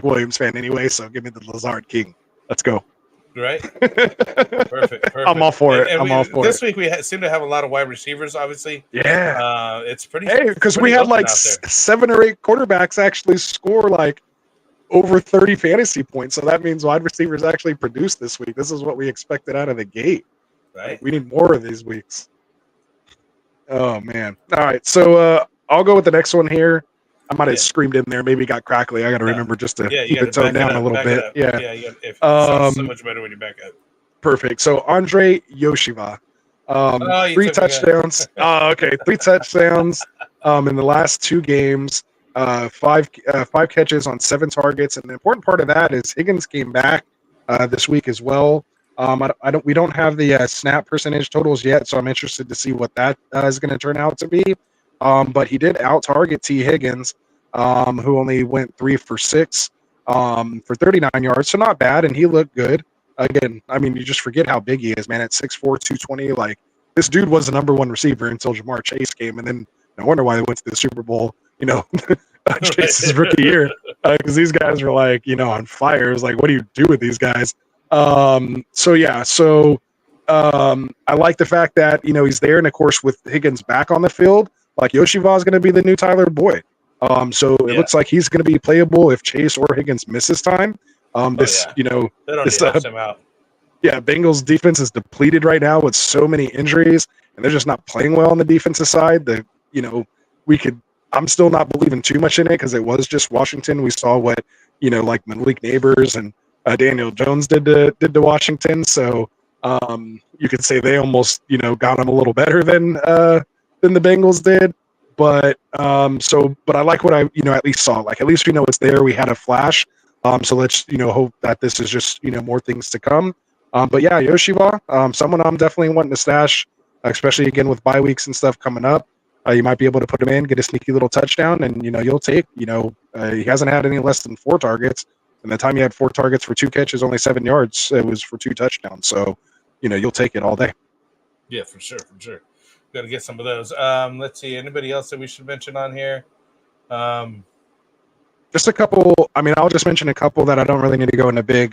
Williams fan anyway. So give me the Lazard King. Let's go. Right. Perfect. I'm all for it. I'm all for this it. This week we seem to have a lot of wide receivers. Obviously. Yeah. It's pretty. Hey, because we had like 7 or 8 quarterbacks actually score like over 30 fantasy points. So that means wide receivers actually produced this week. This is what we expected out of the gate. Right. We need more of these weeks. Oh man. All right. So I'll go with the next one here. I might have screamed in there. Maybe got crackly. I got to remember just to keep it toned down a little bit. Yeah. It sounds so much better when you back up. Perfect. So Andre Yoshiva, 3 touchdowns. Okay, 3 touchdowns in the last 2 games. 5 catches on 7 targets. And the important part of that is Higgins came back this week as well. We don't have the snap percentage totals yet, so I'm interested to see what that is going to turn out to be. But he did out-target T. Higgins, who only went 3 for 6 for 39 yards. So not bad, and he looked good. Again, I mean, you just forget how big he is, man. At 6'4", 220, like, this dude was the number 1 receiver until Jamar Chase came, and then no wonder why they went to the Super Bowl, Chase's rookie year, because these guys were, like, on fire. It was like, what do you do with these guys? I like the fact that, he's there, and, of course, with Higgins back on the field, like, Yoshiva is going to be the new Tyler Boyd. So it looks like he's going to be playable if Chase or Higgins misses time. Helps him out. Yeah, Bengals defense is depleted right now with so many injuries, and they're just not playing well on the defensive side. I'm still not believing too much in it because it was just Washington. We saw what like Malik Neighbors and Daniel Jones did to Washington. So you could say they almost got him a little better than the Bengals did. But I like what I at least saw. Like, at least we know it's there. We had a flash. So let's hope that this is just more things to come. But yeah, Yoshiva, someone I'm definitely wanting to stash, especially again with bye weeks and stuff coming up. You might be able to put him in, get a sneaky little touchdown, and you'll take. He hasn't had any less than 4 targets. And the time he had 4 targets for 2 catches, only 7 yards, it was for 2 touchdowns. So you'll take it all day. Yeah, for sure. Got to get some of those. Let's see. Anybody else that we should mention on here? Just a couple. I mean, I'll just mention a couple that I don't really need to go into big,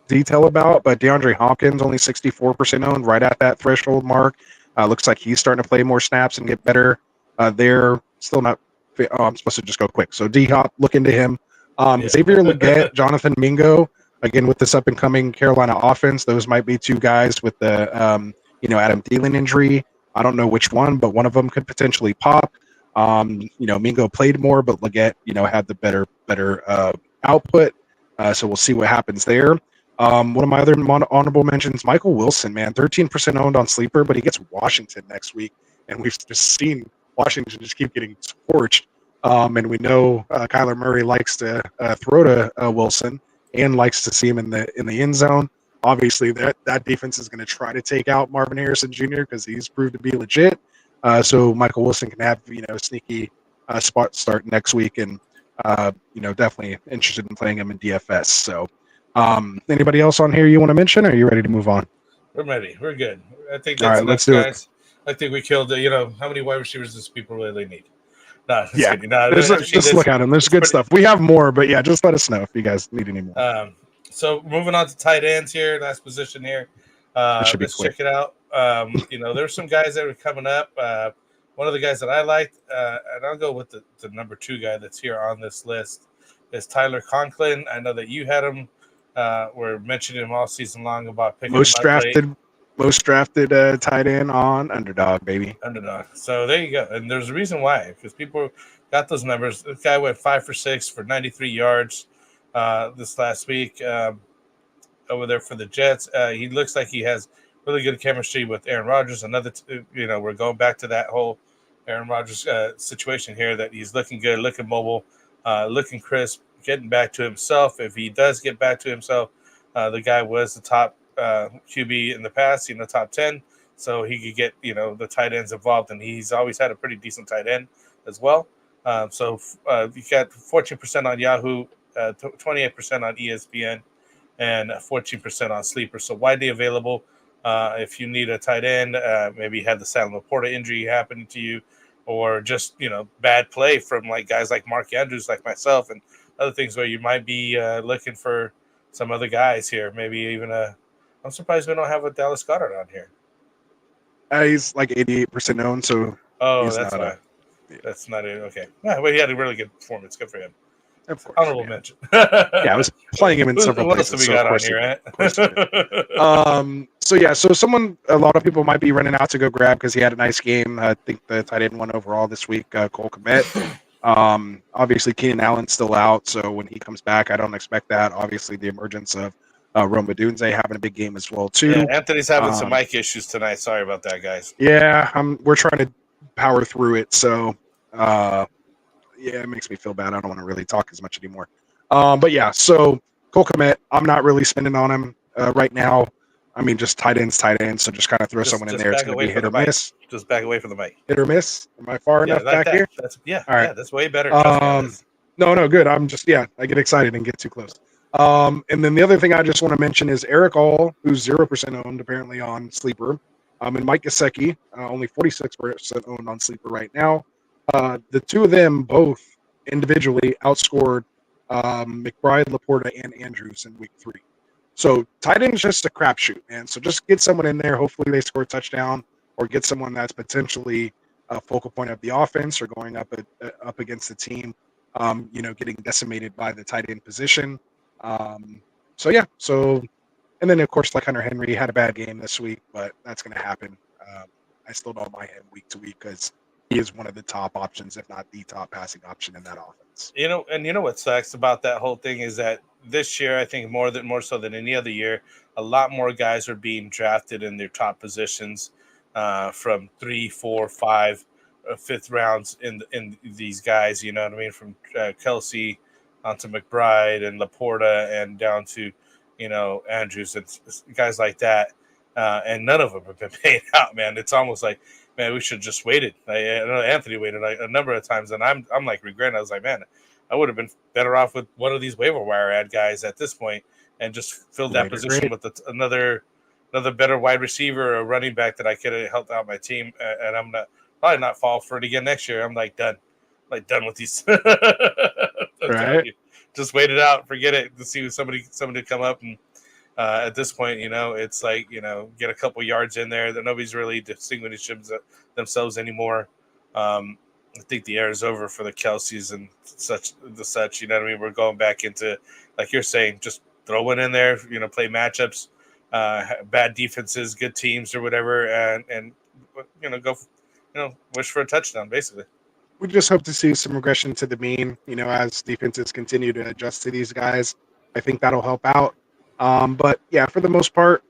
detail about. But DeAndre Hopkins, only 64% owned, right at that threshold mark. Looks like he's starting to play more snaps and get better. They're still not. I'm supposed to just go quick. So D-Hop, look into him. Xavier Legette, Jonathan Mingo, again with this up and coming Carolina offense. Those might be 2 guys with the Adam Thielen injury. I don't know which one, but one of them could potentially pop. Mingo played more, but Legette, had the better output. So we'll see what happens there. One of my other honorable mentions, Michael Wilson, man, 13% owned on Sleeper, but he gets Washington next week, and we've just seen Washington just keep getting torched. And we know Kyler Murray likes to throw to Wilson and likes to see him in the end zone. Obviously, that defense is going to try to take out Marvin Harrison Jr. because he's proved to be legit. So Michael Wilson can have a sneaky spot start next week, and definitely interested in playing him in DFS. So anybody else on here you want to mention, or are you ready to move on? We're ready. We're good. I think that's all right. Let's do guys. I think we killed. How many wide receivers does people really need? No, just look at them. There's good stuff. We have more, but yeah, just let us know if you guys need any more. So moving on to tight ends here, last position here. Let's check it out. There's some guys that are coming up. one of the guys that I liked, and I'll go with the number 2 guy that's here on this list, is Tyler Conklin. I know that you had him. We're mentioning him all season long about picking Most him up late. drafted tight end on Underdog, baby. Underdog. So there you go. And there's a reason why, because people got those numbers. This guy went 5 for 6 for 93 yards this last week over there for the Jets. He looks like he has really good chemistry with Aaron Rodgers. We're going back to that whole Aaron Rodgers situation here, that he's looking good, looking mobile, looking crisp, getting back to himself. If he does get back to himself, the guy was the top QB in the past, top 10. So he could get, the tight ends involved, and he's always had a pretty decent tight end as well. You got 14% on Yahoo, 28% on ESPN, and 14% on Sleeper. So widely available. If you need a tight end, maybe you had the Sam Laporta injury happening to you, or just, bad play from like guys like Mark Andrews, like myself, and other things where you might be looking for some other guys here. Maybe even I'm surprised we don't have a Dallas Goedert on here. He's like 88% owned, so that's why. That's not it. Okay. Yeah, well, he had a really good performance. Good for him. Of course, Honorable mention. I was playing him in several places. What else have we got on here, So a lot of people might be running out to go grab because he had a nice game. I think the tight end won overall this week, Cole Kmet. Obviously, Keenan Allen's still out, so when he comes back, I don't expect that. Obviously, the emergence of Roma Dunze having a big game as well, too. Yeah, Anthony's having some mic issues tonight. Sorry about that, guys. Yeah, we're trying to power through it, so it makes me feel bad. I don't want to really talk as much anymore. So Cole Kmet, I'm not really spending on him right now. I mean, just tight ends. So just kind of throw someone in there. It's going to be hit or miss. Just back away from the mic. Hit or miss. Am I far enough back here? All right. Yeah, that's way better. No, good. I'm just, I get excited and get too close. And then the other thing I just want to mention is Eric All, who's 0% owned apparently on Sleeper, and Mike Gesicki, only 46% owned on Sleeper right now. The two of them both individually outscored McBride, Laporta, and Andrews in week 3. So tight end is just a crapshoot, man. So just get someone in there. Hopefully they score a touchdown, or get someone that's potentially a focal point of the offense, or going up against the team, getting decimated by the tight end position. And then of course, like Hunter Henry had a bad game this week, but that's going to happen. I still don't buy him week to week because he is one of the top options, if not the top passing option in that offense. What sucks about that whole thing is that this year, I think more so than any other year, a lot more guys are being drafted in their top positions from 3, 4, 5, 5th rounds in these guys. You know what I mean? From Kelsey onto McBride and Laporta and down to Andrews and guys like that. And none of them have been paid out, man. It's almost like, man, we should just waited. I know Anthony waited a number of times, and I'm like regretting. I was like, man, I would have been better off with one of these waiver wire ad guys at this point, and just filled that position with another better wide receiver or running back that I could have helped out my team. And I'm probably not fall for it again next year. I'm done with these. Right. Just wait it out, forget it, to see somebody come up and. At this point, it's like, get a couple yards in there that nobody's really distinguishing themselves anymore. I think the air is over for the Kelseys and such. You know what I mean? We're going back into, like you're saying, just throw one in there, play matchups, bad defenses, good teams or whatever, and go, wish for a touchdown, basically. We just hope to see some regression to the mean, as defenses continue to adjust to these guys. I think that'll help out. But yeah, for the most part,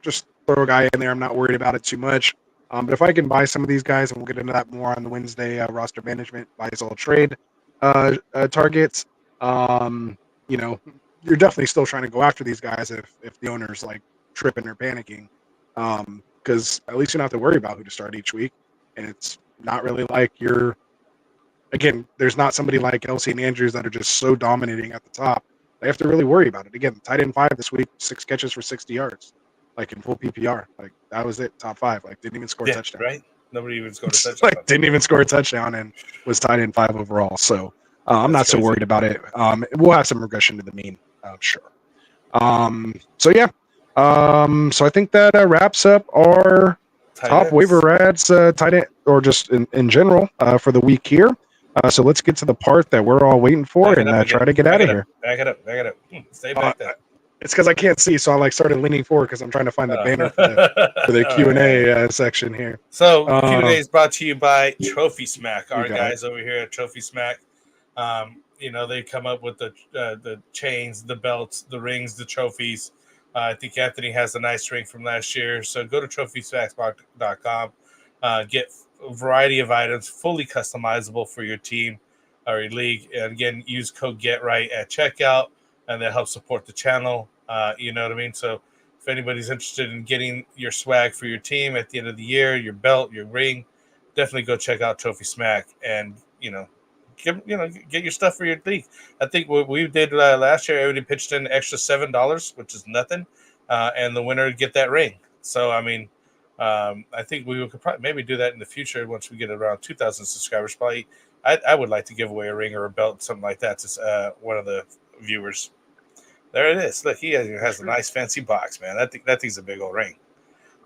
just throw a guy in there. I'm not worried about it too much. But if I can buy some of these guys, and we'll get into that more on the Wednesday roster management buy sell trade targets, you're definitely still trying to go after these guys if the owner's like tripping or panicking, because at least you don't have to worry about who to start each week, and it's not really like there's not somebody like Kelsey and Andrews that are just so dominating at the top. They have to really worry about it. Again, tight end 5 this week, 6 catches for 60 yards, like in full PPR. Like that was it, top 5. Like didn't even score a touchdown. Right? Nobody even scored a touchdown. Didn't even score a touchdown and was tight end 5 overall. So I'm not so worried about it. We'll have some regression to the mean, sure. So I think that wraps up our top waiver ads tight end or just in general for the week here. So let's get to the part that we're all waiting for and try to get out of here. Back it up. Stay back there. It's because I can't see, so I started leaning forward because I'm trying to find the banner for the Q&A section here. So Q&A is brought to you by Trophy Smack. Our guys it. over here at Trophy Smack, they come up with the chains, the belts, the rings, the trophies. I think Anthony has a nice ring from last year. So go to TrophySmack.com, get a variety of items, fully customizable for your team or your league. And again, use code GETRIGHT at checkout, and that helps support the channel. You know what I mean? So if anybody's interested in getting your swag for your team at the end of the year, your belt, your ring, definitely go check out Trophy Smack and, get your stuff for your league. I think what we did last year, everybody pitched in extra $7, which is nothing, and the winner would get that ring. So, I think we could probably maybe do that in the future once we get around 2,000 subscribers. Probably, I would like to give away a ring or a belt, something like that, to one of the viewers. There it is. Look, he has a nice fancy box, man. That thing's a big old ring,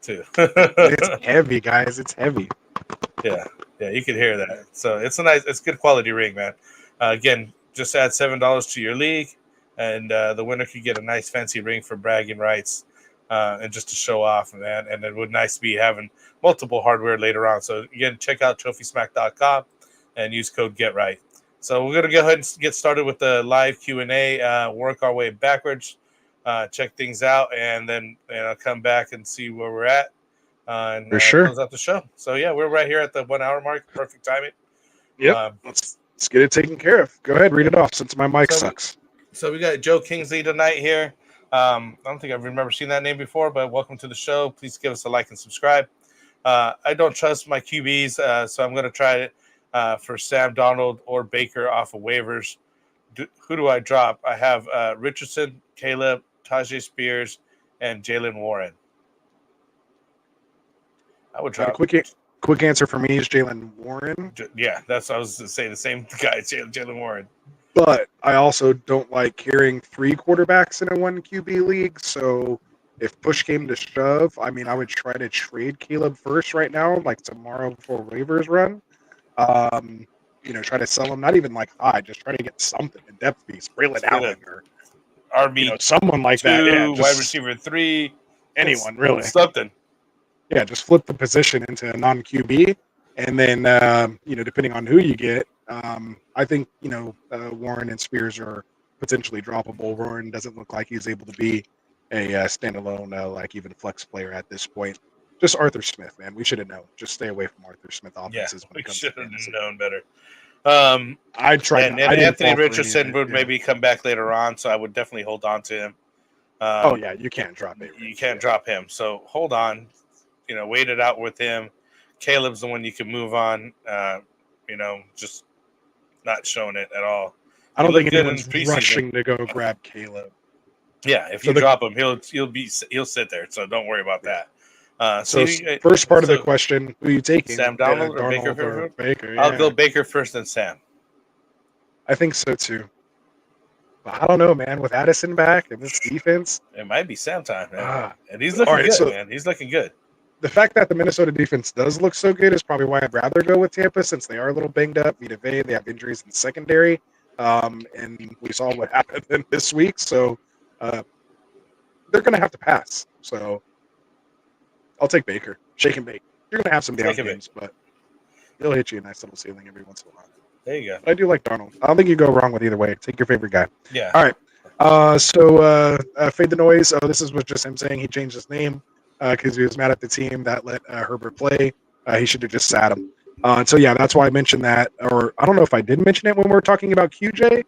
too. It's heavy, guys. It's heavy. Yeah, you can hear that. So it's good quality ring, man. Again, just add $7 to your league, and the winner could get a nice fancy ring for bragging rights, and just to show off, man. And it would nice to be having multiple hardware later on. So again, check out TrophySmack.com and use code GETRIGHT. So we're gonna go ahead and get started with the live Q&A. Work our way backwards, check things out, and then come back and see where we're at. And For sure. close out the show. So yeah, we're right here at the 1 hour mark. Perfect timing. Yep. Let's get it taken care of. Go ahead, read it off since my mic sucks. So we got Joe Kingsley tonight here. I don't think I've remember seeing that name before, but welcome to the show. Please give us a like and subscribe. I don't trust my QBs, so I'm going to try it for Sam Darnold or Baker off of waivers. Who do I drop? I have Richardson, Caleb, Tajay Spears, and Jalen Warren. I would drop. Quick answer for me is Jalen Warren. Yeah, that's what I was to say. The same guy, Jalen Warren. But I also don't like carrying 3 quarterbacks in a 1 QB league. So if push came to shove, I would try to trade Caleb first right now, like tomorrow before waivers run. Try to sell him. Not even like high, just try to get something in depth piece, Braylon Allen or RB, someone like that. Yeah, wide receiver 3, anyone really. Something. Yeah, just flip the position into a non-QB, and then depending on who you get, I think Warren and Spears are potentially droppable. Warren doesn't look like he's able to be a standalone even flex player at this point. Just Arthur Smith, man. We should have known. Just stay away from Arthur Smith offenses. Yeah, we should have known better. I tried. And Anthony Richardson would maybe come back later on, so I would definitely hold on to him. You can't drop him. You can't drop him. So hold on. Wait it out with him. Caleb's the one you can move on. Just not showing it at all. I don't think anyone's rushing to go grab Caleb. Yeah, if you drop him, he'll sit there. So don't worry about that. First part of the question: who are you taking? Sam Darnold or Baker? Yeah. I'll go Baker first, then Sam. I think so too. But I don't know, man. With Addison back and this defense, it might be Sam time, man. And he's looking good, man. He's looking good. The fact that the Minnesota defense does look so good is probably why I'd rather go with Tampa, since they are a little banged up. Vita Vea, they have injuries in the secondary, and we saw what happened this week. So they're going to have to pass. So I'll take Baker. Shake and bake. You're going to have some down games, but he'll hit you a nice little ceiling every once in a while. There you go. But I do like Darnold. I don't think you go wrong with either way. Take your favorite guy. Yeah. All right. Fade the noise. This was just him saying he changed his name because he was mad at the team that let Herbert play. He should have just sat him. That's why I mentioned that. Or I don't know if I did mention it when we were talking about QJ,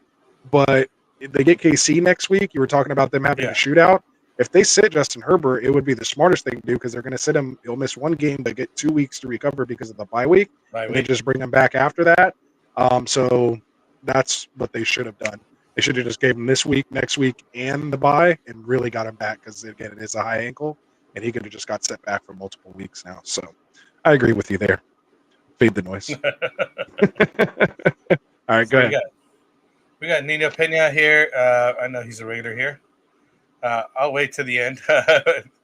but they get KC next week. You were talking about them having a shootout. If they sit Justin Herbert, it would be the smartest thing to do because they're going to sit him. He'll miss 1 game, but get 2 weeks to recover because of the bye week. And they just bring him back after that. So that's what they should have done. They should have just gave him this week, next week, and the bye, and really got him back because, again, it is a high ankle, and he could have just got set back for multiple weeks now. So I agree with you there. Fade the noise. All right, go ahead. We got Nino Pena here. I know he's a regular here. I'll wait to the end.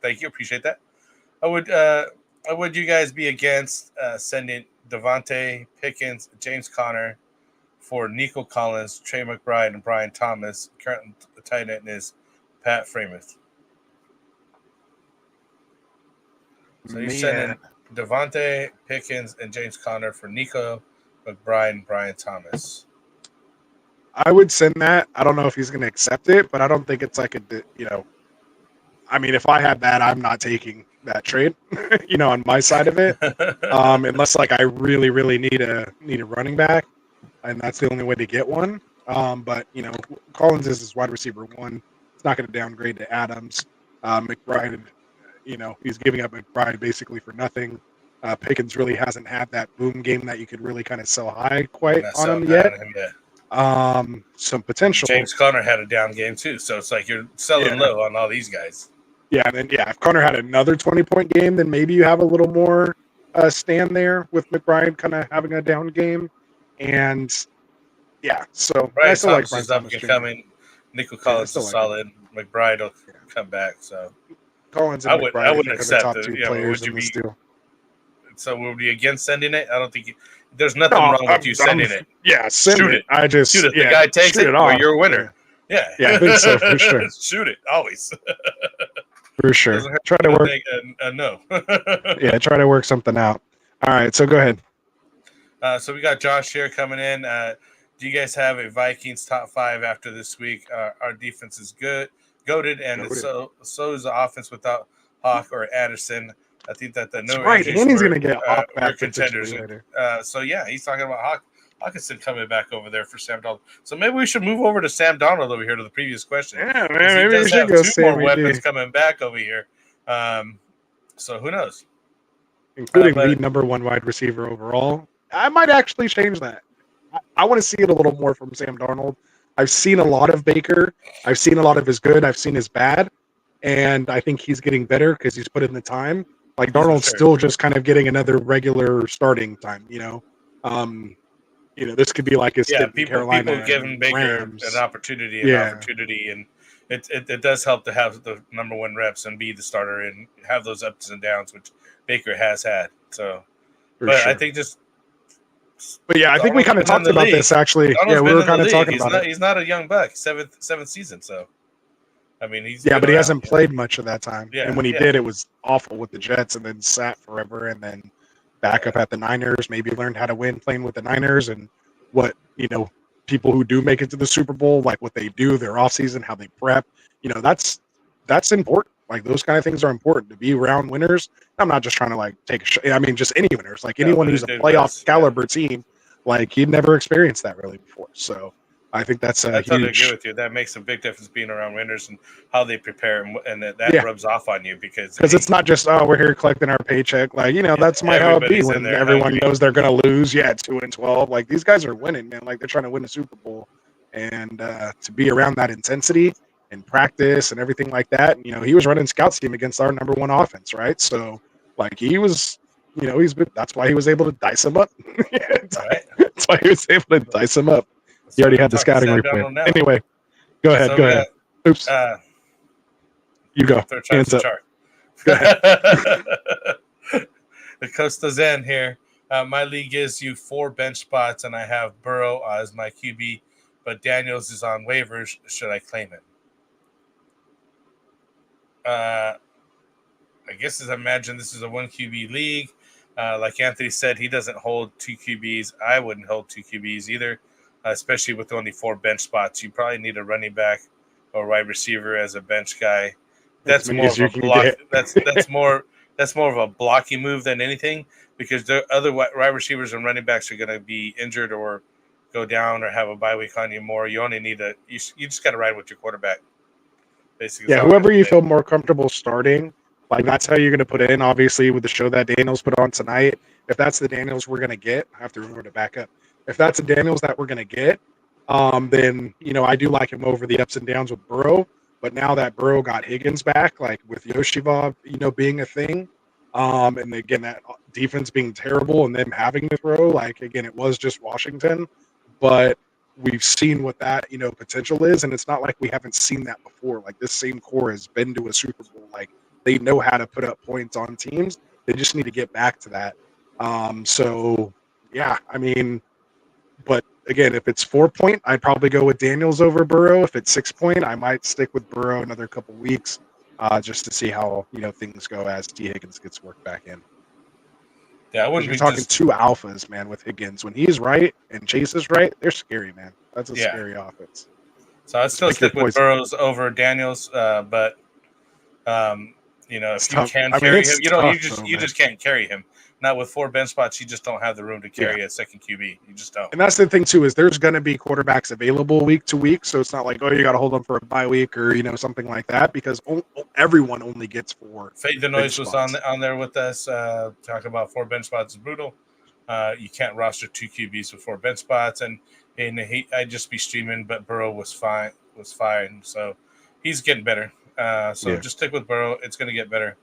Thank you. Appreciate that. Would you guys be against sending Devontae, Pickens, James Conner. For Nico Collins, Trey McBride, and Brian Thomas. Current tight end is Pat Freiermuth. So you're sending Devontae, Pickens, and James Conner for Nico McBride and Brian Thomas. I would send that. I don't know if he's going to accept it, but I don't think it's like I mean, if I had that, I'm not taking that trade, on my side of it, unless like I really, really need a running back, and that's the only way to get one. But Collins is his wide receiver 1. It's not going to downgrade to Adams. McBride, he's giving up McBride basically for nothing. Pickens really hasn't had that boom game that you could really kind of sell high quite on him yet. Some potential. James Conner had a down game too, so it's like you're selling low on all these guys. Yeah, and then if Conner had another 20-point game, then maybe you have a little more stand there with McBride kind of having a down game. And so Brian I still like Thomas Brian is Thomas up and coming. Nico Collins is solid. McBride will come back. So Collins and I McBride wouldn't accept top it. 2 Yeah, players would you in this be? deal. So would you against sending it? I don't think there's nothing wrong with you sending it. Yeah, send Shoot it. I just shoot it. The guy takes it, or you're a winner. Yeah, I think so for sure. Shoot it always. For sure. Try to work. No. Try to work something out. All right, so go ahead. So we got Josh here coming in. Do you guys have a Vikings top 5 after this week? Our defense is goated, and so is the offense without Hawk or Addison. I think that the no right, and he's going to get Hawk back contenders. Later. So he's talking about Hawkinson coming back over there for Sam Donald. So maybe we should move over to Sam Donald over here to the previous question. Yeah, man, maybe we should go. 2 more weapons coming back over here. So who knows? Including lead number 1 wide receiver overall. I might actually change that. I want to see it a little more from Sam Darnold. I've seen a lot of Baker. I've seen a lot of his good. I've seen his bad. And I think he's getting better because he's put in the time. Like Darnold's still just kind of getting another regular starting time, this could be like his people giving Baker an opportunity, and it does help to have the number 1 reps and be the starter and have those ups and downs, which Baker has had. So, I think I think we kind of talked about this actually. Donald's we were kind of talking about it. He's not a young buck, seventh season. So, I mean, he's but he hasn't played much of that time. Yeah, and when he did, it was awful with the Jets, and then sat forever, and then back up at the Niners. Maybe learned how to win playing with the Niners, and what people who do make it to the Super Bowl, like what they do, their offseason, how they prep. That's important. Like those kind of things are important to be around winners. I'm not just trying to like take a shot. I mean, just any winners, like anyone who's a playoff caliber team, like he'd never experienced that really before. So I think that's a huge. I totally agree with you. That makes a big difference being around winners and how they prepare, and that rubs off on you because it's not just we're here collecting our paycheck. Like that's how it be when everyone knows they're gonna lose. 2-12. Like these guys are winning, man. Like they're trying to win a Super Bowl, and to be around that intensity and practice and everything like that. He was running scout team against our number 1 offense, right? So like he was, that's why he was able to dice him up. That's why he was able to dice him up. He already had the scouting report. Anyway, go ahead. Go ahead. Oops. You go. Hands up. Go ahead. The Costa Zen here. My league gives you 4 bench spots, and I have Burrow as my QB, but Daniels is on waivers. Should I claim it? I guess as I imagine this is a 1 QB league. Like Anthony said, he doesn't hold 2 QBs. I wouldn't hold 2 QBs either, especially with only 4 bench spots. You probably need a running back or wide receiver as a bench guy. That's more of a block. That's more of a blocky move than anything, because the other wide receivers and running backs are going to be injured or go down or have a bye week on you more. You only need you just got to ride with your quarterback. Basically, whoever you feel more comfortable starting, like that's how you're going to put it in. Obviously, with the show that Daniels put on tonight, if that's the Daniels we're going to get, I have to remember to back up. If that's the Daniels that we're going to get, then I do like him over the ups and downs with Burrow. But now that Burrow got Higgins back, like with Yoshivov, being a thing, and again that defense being terrible and them having to throw, like again it was just Washington, but we've seen what that potential is, and it's not like we haven't seen that before. Like this same core has been to a Super Bowl. Like they know how to put up points on teams. They just need to get back to that. So yeah, I mean, but again, if it's 4-point, I'd probably go with Daniels over Burrow. If it's 6-point, I might stick with Burrow another couple weeks, just to see how things go as T Higgins gets worked back in. Yeah, I Because wouldn't you're be talking just two alphas, man, with Higgins. When he's right and Chase is right, they're scary, man. That's a Yeah. scary offense. so I'd still Pick your stick with poison. Burrows over Daniels, but It's if you tough. can I mean, carry it's him, you tough, just though, you man. just can't carry him. Not with 4 bench spots, you just don't have the room to carry a second QB. You just don't. And that's the thing too, is there's going to be quarterbacks available week to week, so it's not like, oh, you got to hold them for a bye week or something like that, because everyone only gets 4. Fade the Noise was on there with us, talking about 4 bench spots is brutal. You can't roster 2 QBs with 4 bench spots, and I'd just be streaming, but Burrow was fine, so he's getting better. Just stick with Burrow; it's going to get better.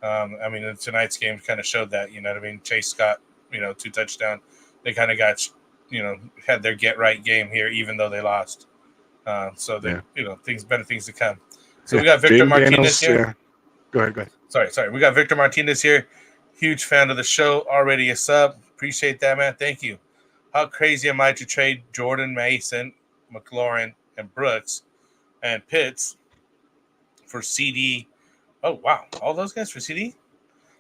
I mean, tonight's game kind of showed that. You know what I mean? Chase got 2 touchdowns. They kind of got had their get right game here, even though they lost. So they better things to come. So we got Victor Martinez here. Go ahead. Sorry. We got Victor Martinez here. Huge fan of the show. Already a sub. Appreciate that, man. Thank you. How crazy am I to trade Jordan, Mason, McLaurin, and Brooks and Pitts for CD? Oh, wow. All those guys for CD?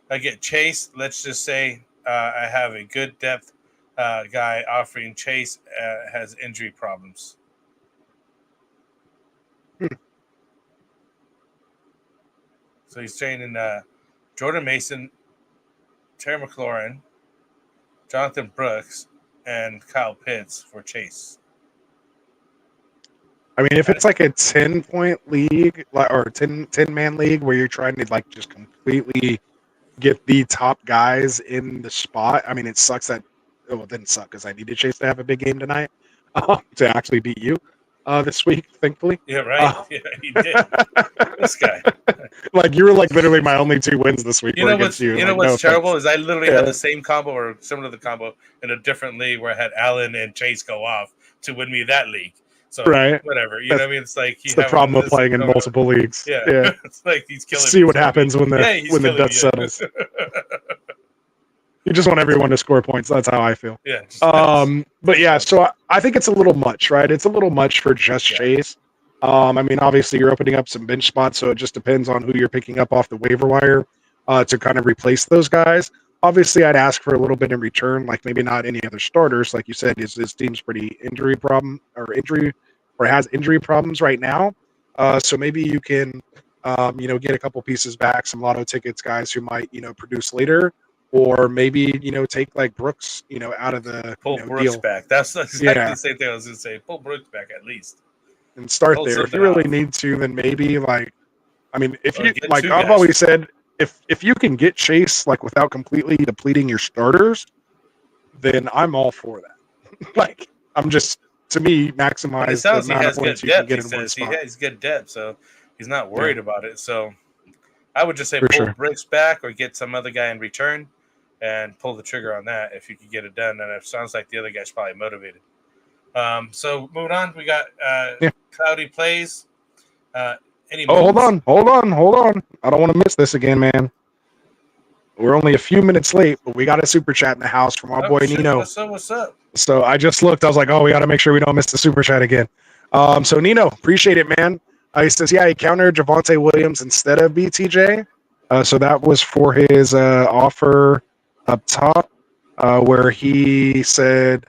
I get Chase. Let's just say I have a good depth guy offering. Chase has injury problems. So he's trading Jordan Mason, Terry McLaurin, Jonathan Brooks, and Kyle Pitts for Chase. I mean, if it's like a 10-point league or 10-man league where you're trying to like just completely get the top guys in the spot, I mean, it sucks that it didn't suck because I needed Chase to have a big game tonight to actually beat you this week, thankfully. Yeah, right. Yeah, he did. This guy. Like you were like literally my only 2 wins this week. You know what's terrible offense. is I literally had the same combo or similar to the combo in a different league where I had Allen and Chase go off to win me that league. So whatever, know what I mean? It's like it's the problem of playing in multiple leagues. Yeah. It's like he's killing. See what happens when the dust settles. You just want everyone to score points. That's how I feel. Yeah. But yeah, so I think it's a little much, right? It's a little much for just Chase. I mean, obviously you're opening up some bench spots, so it just depends on who you're picking up off the waiver wire to kind of replace those guys. Obviously, I'd ask for a little bit in return, like maybe not any other starters. Like you said, his team's pretty has injury problems right now. So maybe you can, get a couple pieces back, some lotto tickets, guys who might, produce later, or maybe, take like Brooks, out of the pull Brooks deal. back. That's exactly the same thing I was going to say. Pull Brooks back at least. And start there. If you really need to, then maybe if you like, I've always said, if you can get Chase like without completely depleting your starters, then I'm all for that. Like I'm just to me maximize the amount of points you can get in one spot. He's good depth, so he's not worried about it. So I would just say pull Brooks back or get some other guy in return and pull the trigger on that if you could get it done. And it sounds like the other guy's probably motivated. So moving on, we got Cloudy Plays. Hold on. I don't want to miss this again, man. We're only a few minutes late, but we got a super chat in the house from our boy Nino. What's up? So I just looked. I was like, we got to make sure we don't miss the super chat again. So Nino, appreciate it, man. He says, he countered Javonte Williams instead of BTJ. So that was for his offer up top, where he said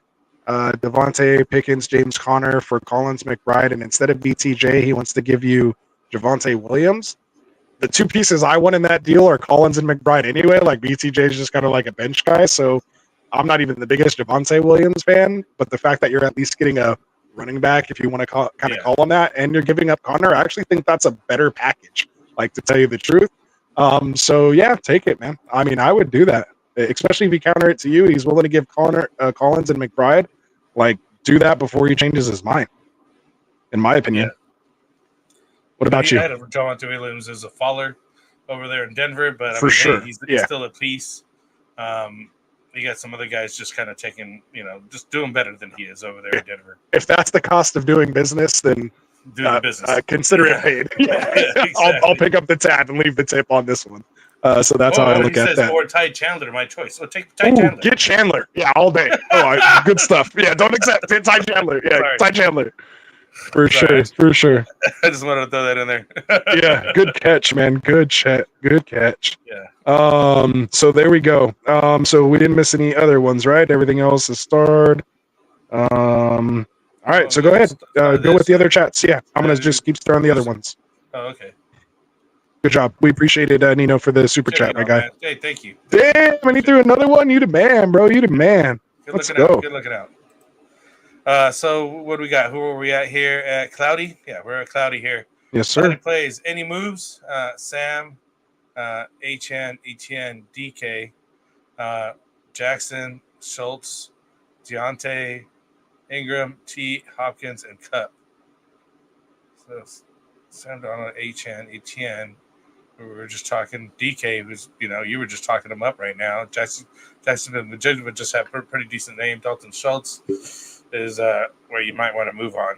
Devontae Pickens, James Conner for Collins McBride, and instead of BTJ, he wants to give you Javonte Williams. The 2 pieces I want in that deal are Collins and McBride anyway. Like BTJ is just kind of like a bench guy, so I'm not even the biggest Javonte Williams fan. But the fact that you're at least getting a running back, if you want to call on that, and you're giving up Conner, I actually think that's a better package. Like to tell you the truth. So yeah, take it, man. I mean, I would do that, especially if you counter it to you. He's willing to give Collins and McBride. Like, do that before he changes his mind. In my opinion. Yeah. What about you? Javonte Williams is a faller over there in Denver, but he's still a piece. You got some other guys just kind of taking, just doing better than he is over there in Denver. If that's the cost of doing business, then business. Consider it paid. Exactly. I'll pick up the tab and leave the tip on this one. So that's how I look he at says, that. or Ty Chandler, my choice. So take Ty Ooh, Chandler. get Chandler. Yeah, all day. Good stuff. Yeah, don't accept it. Ty Chandler. Yeah, Sorry. Ty Chandler. For Sorry. sure. For sure. I just wanted to throw that in there. Yeah, good catch, man. Good catch. Yeah. So there we go. So we didn't miss any other ones, right? Everything else is starred. All right, so go ahead. Go with the other chats. Yeah, I'm gonna just keep throwing the other ones. Oh, okay. Good job. We appreciate it, Nino, for the super chat, my guy. Man. Hey, thank you. Damn, and he threw another one. You the man, bro. You the man. Let's go. Good looking out. So what do we got? Who are we at here at Cloudy? Yeah, we're at Cloudy here. Yes, sir. Cloudy plays any moves? Sam, HN, ETN, DK, Jackson, Schultz, Deontay, Ingram, T, Hopkins, and Cup. So Sam Donald, HN, ETN. We were just talking. DK was, you were just talking him up right now. Jackson and the judge would just have a pretty decent name. Dalton Schultz is where you might want to move on,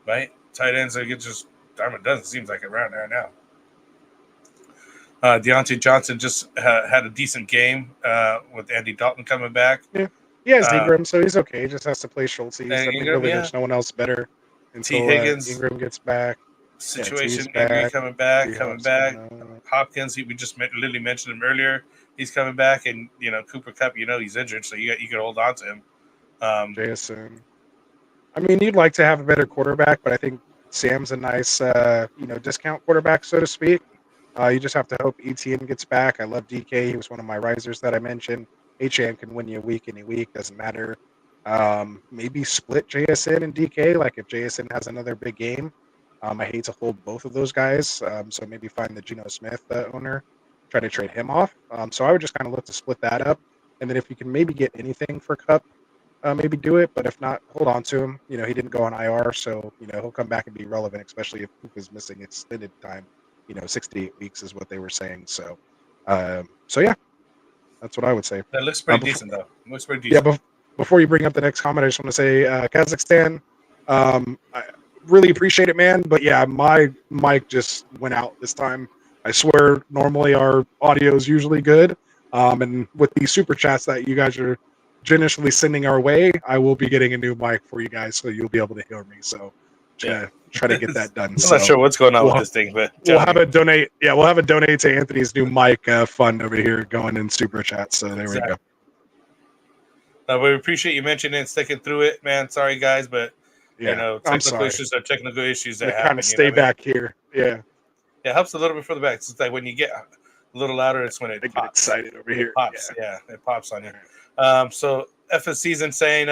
right? Tight ends, it just dime a dozen. Seems like around there now. Deontay Johnson just had a decent game with Andy Dalton coming back. Yeah, he has Ingram, so he's okay. He just has to play Schultz. I think Ingram, really there's no one else better until T. Higgins Ingram gets back. Situation. Yeah, coming back. Hopkins, we just literally mentioned him earlier. He's coming back, and Cooper Kupp, he's injured, so you can hold on to him. JSN. I mean, you'd like to have a better quarterback, but I think Sam's a nice, discount quarterback, so to speak. You just have to hope ETN gets back. I love DK. He was one of my risers that I mentioned. HN can win you any week, doesn't matter. Maybe split JSN and DK, like if JSN has another big game. I hate to hold both of those guys, so maybe find the Geno Smith owner, try to trade him off. So I would just kind of look to split that up, and then if you can maybe get anything for Kupp, maybe do it. But if not, hold on to him. He didn't go on IR, so he'll come back and be relevant, especially if Coop is missing extended time. 6 to 8 weeks is what they were saying. So yeah, that's what I would say. That looks pretty decent, though. Looks pretty decent. Yeah, before you bring up the next comment, I just want to say Kazakhstan. I really appreciate it, man. But yeah, my mic just went out this time. I swear, normally our audio is usually good. And with these super chats that you guys are generously sending our way, I will be getting a new mic for you guys, so you'll be able to hear me. So try to get that done. I'm not sure what's going on with this thing, but we'll have it donate. Yeah, we'll have it donate to Anthony's new mic fund over here going in super chat. So there we go. We appreciate you mentioning and sticking through it, man. Sorry, guys, but technical issues are technical issues that happen. Kind of stay back here. Yeah. It helps a little bit for the back. It's like when you get a little louder, it's when it pops. Get excited over here. It pops. Yeah, it pops on you. So FS Season saying,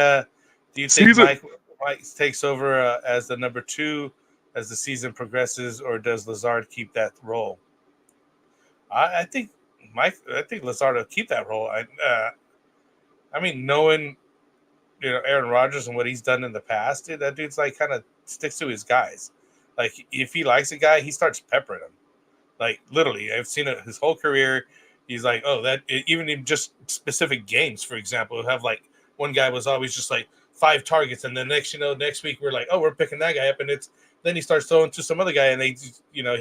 do you think Mike takes over as the number 2 as the season progresses, or does Lazard keep that role? I think Lazard will keep that role. I mean, knowing Aaron Rodgers and what he's done in the past, dude, that dude's like kind of sticks to his guys. Like if he likes a guy, he starts peppering him. Like literally, I've seen it his whole career. He's like, even in just specific games, for example, have like one guy was always just like 5 targets, and then next week we're like, we're picking that guy up, and then he starts throwing to some other guy, and he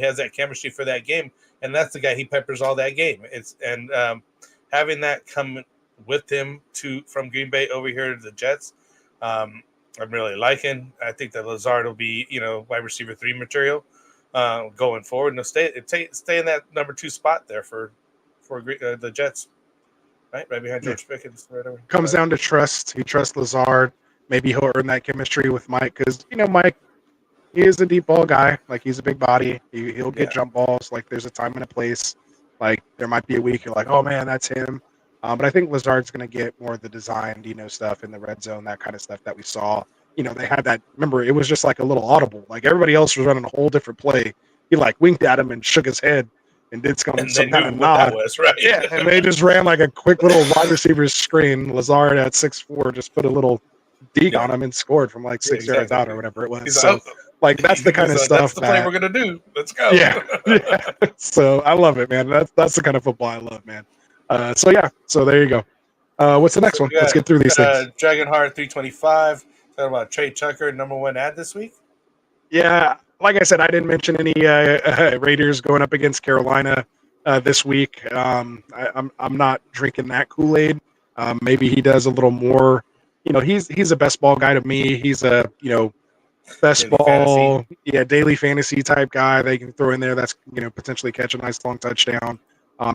has that chemistry for that game, and that's the guy he peppers all that game. Having that come with him from Green Bay over here to the Jets, I'm really liking. I think that Lazard will be wide receiver 3 material going forward, and stay in that number 2 spot there for the Jets. Right behind George Pickens. Comes down to trust. He trusts Lazard. Maybe he'll earn that chemistry with Mike because Mike, he is a deep ball guy. Like he's a big body. He'll get jump balls. Like there's a time and a place. Like there might be a week you're like, oh man, that's him. But I think Lazard's going to get more of the designed, stuff in the red zone, that kind of stuff that we saw. They had that. Remember, it was just like a little audible. Like everybody else was running a whole different play. He like winked at him and shook his head and did some kind of nod. Right? Yeah, and they just ran like a quick little wide receiver screen. Lazard at 6'4" just put a little deke on him and scored from like 6 yards out or whatever it was. So that's the kind of stuff that's the play we're gonna do. Let's go. Yeah. So I love it, man. That's the kind of football I love, man. So there you go. What's the next one? Let's get through these things. Dragonheart 325. Talking about Trey Tucker, number 1 ad this week. Yeah, like I said, I didn't mention any Raiders going up against Carolina. this week. I'm not drinking that Kool-Aid. Maybe he does a little more. He's a best ball guy to me. He's a best Daily ball, fantasy. daily fantasy type guy they can throw in there. That's potentially catch a nice long touchdown.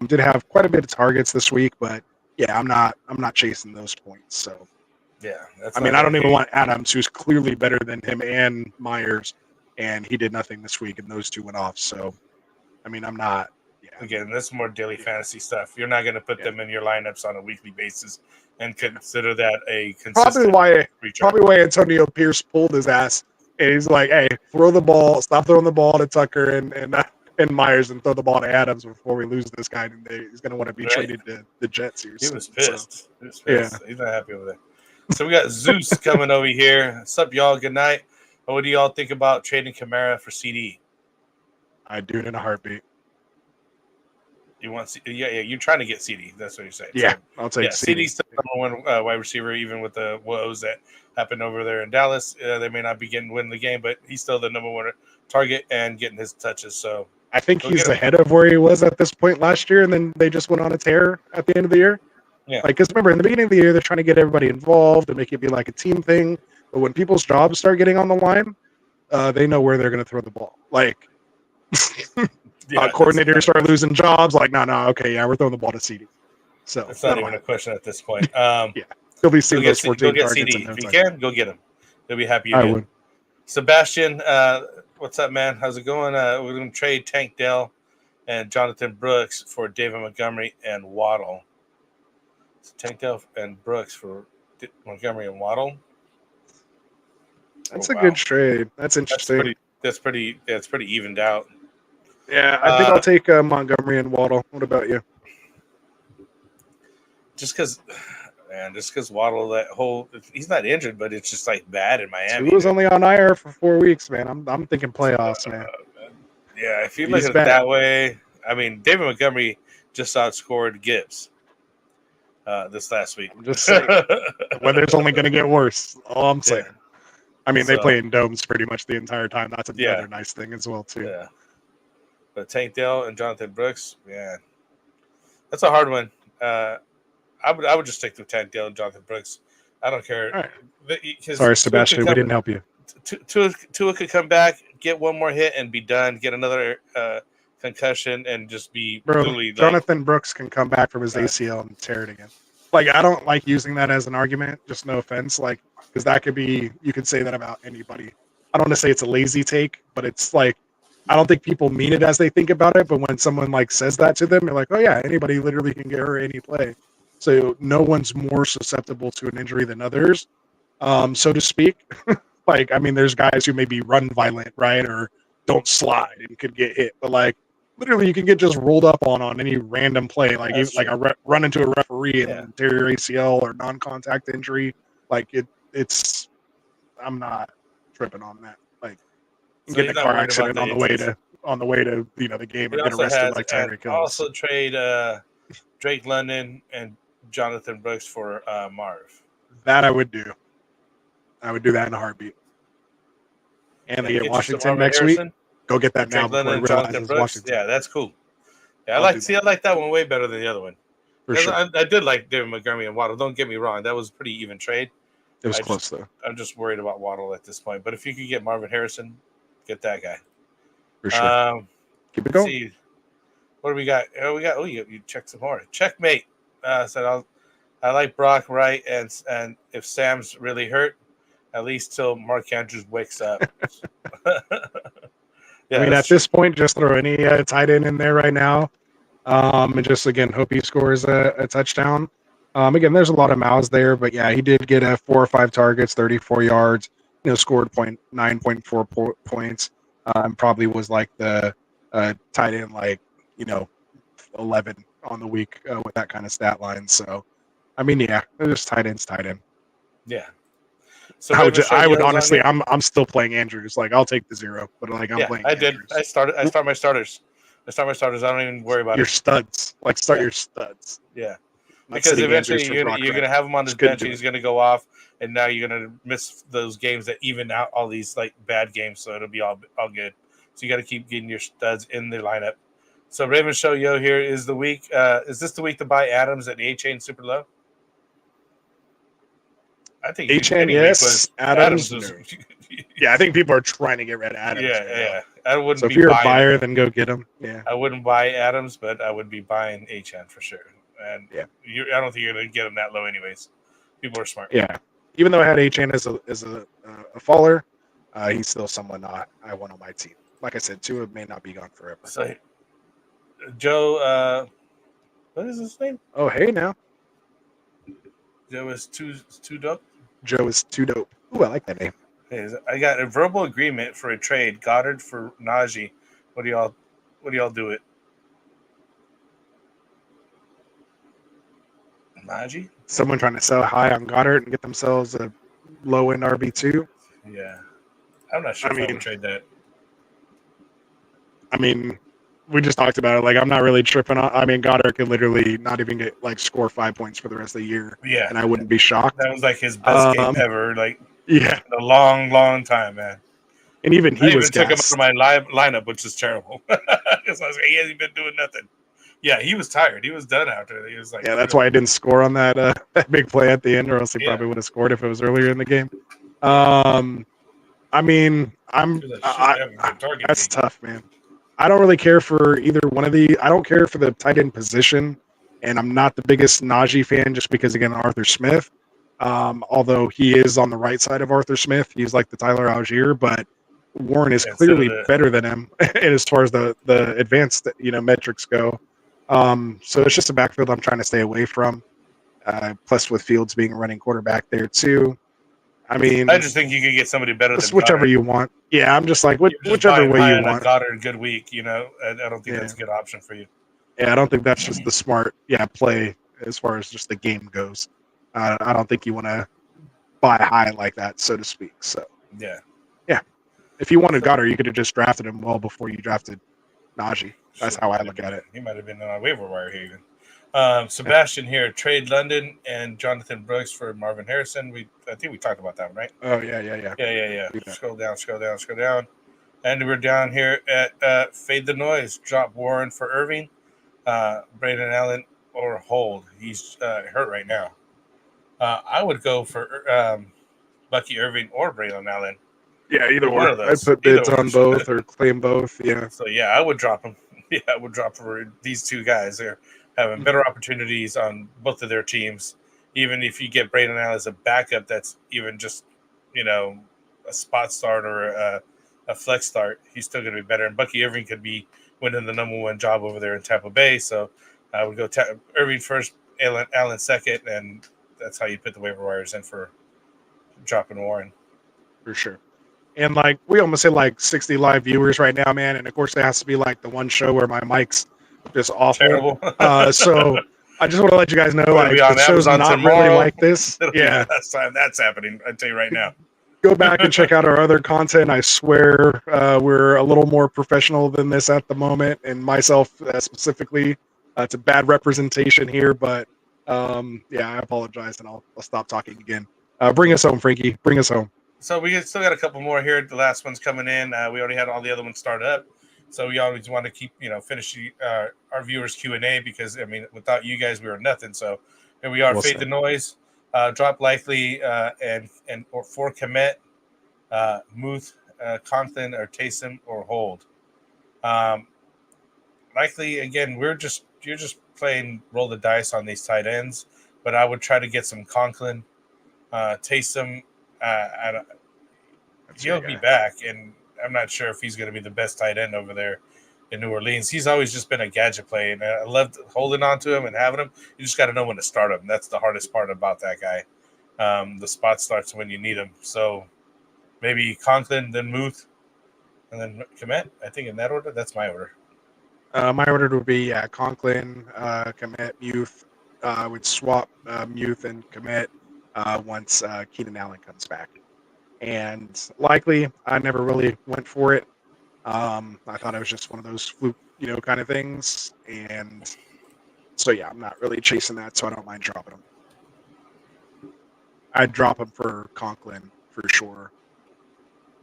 Did have quite a bit of targets this week, but yeah, I'm not chasing those points. So Yeah, that's. I mean, I don't even want Adams, who's clearly better than him and Myers, and he did nothing this week, and those two went off. So I mean, I'm not. Yeah, Again, that's more daily fantasy stuff. You're not going to put them in your lineups on a weekly basis and consider that a consistent probably why Antonio Pierce pulled his ass. And he's like, "Hey, stop throwing the ball to Tucker and Myers, and throw the ball to Adams before we lose this guy. And he's going to want to be traded to the Jets here." He was pissed. pissed. He was pissed. Yeah. He's not happy over there. So we got Zeus coming over here. What's up, y'all? Good night. What do y'all think about trading Kamara for CD? I'd do it in a heartbeat. You want yeah, you're trying to get CD. That's what you're saying. Yeah, so, I'll take CD. CD's the number one wide receiver, even with the woes that happened over there in Dallas. They may not be winning the game, but he's still the number one target and getting his touches. So I think he's ahead of where he was at this point last year, and then they just went on a tear at the end of the year. Yeah, because remember, in the beginning of the year, they're trying to get everybody involved and make it be like a team thing. But when people's jobs start getting on the line, they know where they're going to throw the ball. Like, coordinators start losing jobs. Like, no, okay, yeah, we're throwing the ball to CD. So it's not even a question at this point. Yeah, he'll be seeing those 14 go get targets. CD. If you can, go get him. They'll be happy you I did. would. Sebastian, what's up, man? How's it going? We're going to trade Tank Dell and Jonathan Brooks for David Montgomery and Waddle. So Tank Dell and Brooks for Montgomery and Waddle. That's a good trade. That's interesting. That's pretty evened out. Yeah, I think I'll take Montgomery and Waddle. What about you? Just because Waddle, he's not injured, but it's just like bad in Miami. He was only on IR for 4 weeks, man. I'm thinking playoffs, man. Yeah, if you look at it that way, I mean, David Montgomery just outscored Gibbs this last week. I'm just saying, weather's only going to get worse. All I'm saying. Yeah. I mean, they play in domes pretty much the entire time. That's another nice thing as well, too. Yeah. But Tank Dell and Jonathan Brooks, man, that's a hard one. I would just stick to Tank Dell and Jonathan Brooks. I don't care. All right. Sorry, Sebastian, we didn't help you. Tua could come back, get one more hit, and be done. Get another concussion, and just be Jonathan Brooks can come back from his ACL and tear it again. Like, I don't like using that as an argument. Just no offense, because that could be. You could say that about anybody. I don't want to say it's a lazy take, but it's like. I don't think people mean it as they think about it, but when someone says that to them, you're like, oh yeah, anybody literally can get hurt any play. So no one's more susceptible to an injury than others, so to speak. I mean, there's guys who maybe run violent, right, or don't slide and could get hit, but literally you can get just rolled up on any random play, run into a referee and tear your ACL or non-contact injury. It's I'm not tripping on that. So get in a car accident on the way to the game and get arrested like Tyreek Hill. Also trade Drake London and Jonathan Brooks for Marv. That I would do. I would do that in a heartbeat. And they get Washington next week. Go get that now before he realizes Washington. Yeah, that's cool. Yeah, I like that one way better than the other one. For sure. I did like David Montgomery and Waddle. Don't get me wrong. That was a pretty even trade. It was close, though. I'm just worried about Waddle at this point. But if you could get Marvin Harrison, get that guy. For sure. Keep it going. See, what do we got? You check some more. Checkmate. Said I like Brock Wright, and if Sam's really hurt, at least till Mark Andrews wakes up. I mean, at this point, just throw any tight end in there right now, and just again hope he scores a touchdown. Again, there's a lot of mouths there, but yeah, he did get 4 or 5 targets, 34 yards. Scored 9.4 points, and probably was the tight end 11 on the week with that kind of stat line. So, I mean, yeah, just tight end. Yeah. So I would honestly, I'm still playing Andrews. I'll take the 0, but I'm playing. I did. Andrews. I start my starters. I don't even worry about your studs. Start your studs. Yeah. Because eventually you're going to have him on his bench, and he's going to go off, and now you're going to miss those games that even out all these bad games, so it'll be all good. So you got to keep getting your studs in the lineup So Raven Show Yo here is the week. Is this the week to buy Adams at the A-Chain super low? I think A-Chain, any yes. week was Adams, was, no. Yeah, I think people are trying to get rid of Adams. yeah. I wouldn't So be if you're a buying buyer, it. then go get him. Yeah. I wouldn't buy Adams, but I would be buying A-Chain for sure. And Yeah. I don't think you're going to get them that low anyways. People are smart. Yeah. Even though I had A-Chain as a faller, he's still someone I want on my team. Like I said, Tua may not be gone forever. So, Joe, what is his name? Oh, hey now. Joe is too dope. Joe is too dope. Ooh, I like that name. Hey, I got a verbal agreement for a trade. Goddard for Najee. What do y'all do it? Najee? Someone trying to sell high on Goddard and get themselves a low end RB2. Yeah. I'm not sure if I would trade that. I mean, we just talked about it. Like, I'm not really tripping on. I mean, Goddard could literally not even get score 5 points for the rest of the year. Yeah. And I wouldn't be shocked. That was like his best game ever. Yeah. In a long, long time, man. And even he was took him gassed. out of my live lineup, which is terrible. Because I was like, he hasn't been doing nothing. Yeah, he was tired. He was done after. He was like, yeah, that's why I didn't score on that that big play at the end, or else he probably would have scored if it was earlier in the game. I mean, that's tough, man. I don't really care for either one of the. I don't care for the tight end position, and I'm not the biggest Najee fan just because, again, Arthur Smith. Although he is on the right side of Arthur Smith, he's like the Tyler Algier, but Warren is clearly better than him as far as the advanced metrics go. So it's just a backfield I'm trying to stay away from. Plus, with Fields being a running quarterback there too. I mean, I just think you could get somebody better than whichever Goddard. you want. Yeah, I'm just like whichever way you want. Goddard, good week. I don't think that's a good option for you. Yeah, I don't think that's just the smart play as far as just the game goes. I don't think you want to buy high like that, so to speak. So yeah. If you wanted Goddard, you could have just drafted him well before you drafted Najee. That's how I look at it. He might have been on a waiver wire here even. Sebastian here, trade London and Jonathan Brooks for Marvin Harrison. I think we talked about that, right? Oh, yeah. Yeah. Scroll down. And we're down here at Fade the Noise. Drop Warren for Irving, Braden Allen, or hold. He's hurt right now. I would go for Bucky Irving or Braden Allen. Yeah, either one or. of those. I'd put bids on both or claim both. Yeah. So I would drop them. Yeah, I would drop for these two guys. They're having better opportunities on both of their teams. Even if you get Braden Allen as a backup, that's even just a spot start or a flex start. He's still going to be better. And Bucky Irving could be winning the number one job over there in Tampa Bay. So I would go Irving first, Allen second, and that's how you put the waiver wires in for dropping Warren. For sure. And we almost hit 60 live viewers right now, man. And of course, it has to be the one show where my mic's just awful. Terrible. So I just want to let you guys know, the show's not really like this. Yeah, last time that's happening. I tell you right now. Go back and check out our other content. I swear we're a little more professional than this at the moment, and myself specifically. It's a bad representation here, but I apologize, and I'll stop talking again. Bring us home, Frankie. Bring us home. So we still got a couple more here. The last one's coming in. We already had all the other ones started up. So we always want to keep, finishing our viewers Q&A because, without you guys, we were nothing. So here we are, Fade the Noise, drop likely, or for commit, Muth, Conklin, or Taysom, or hold. Likely, again, you're just playing roll the dice on these tight ends, but I would try to get some Conklin, Taysom. He'll be back, and I'm not sure if he's going to be the best tight end over there in New Orleans. He's always just been a gadget play, and I loved holding on to him and having him. You just got to know when to start him. That's the hardest part about that guy. The spot starts when you need him. So maybe Conklin, then Muth, and then Komet. I think in that order. That's my order. My order would be Conklin, Komet, Muth. I would swap Muth and Komet once Keenan Allen comes back. And likely, I never really went for it. I thought it was just one of those fluke, kind of things. And so, I'm not really chasing that, so I don't mind dropping them. I'd drop them for Conklin for sure.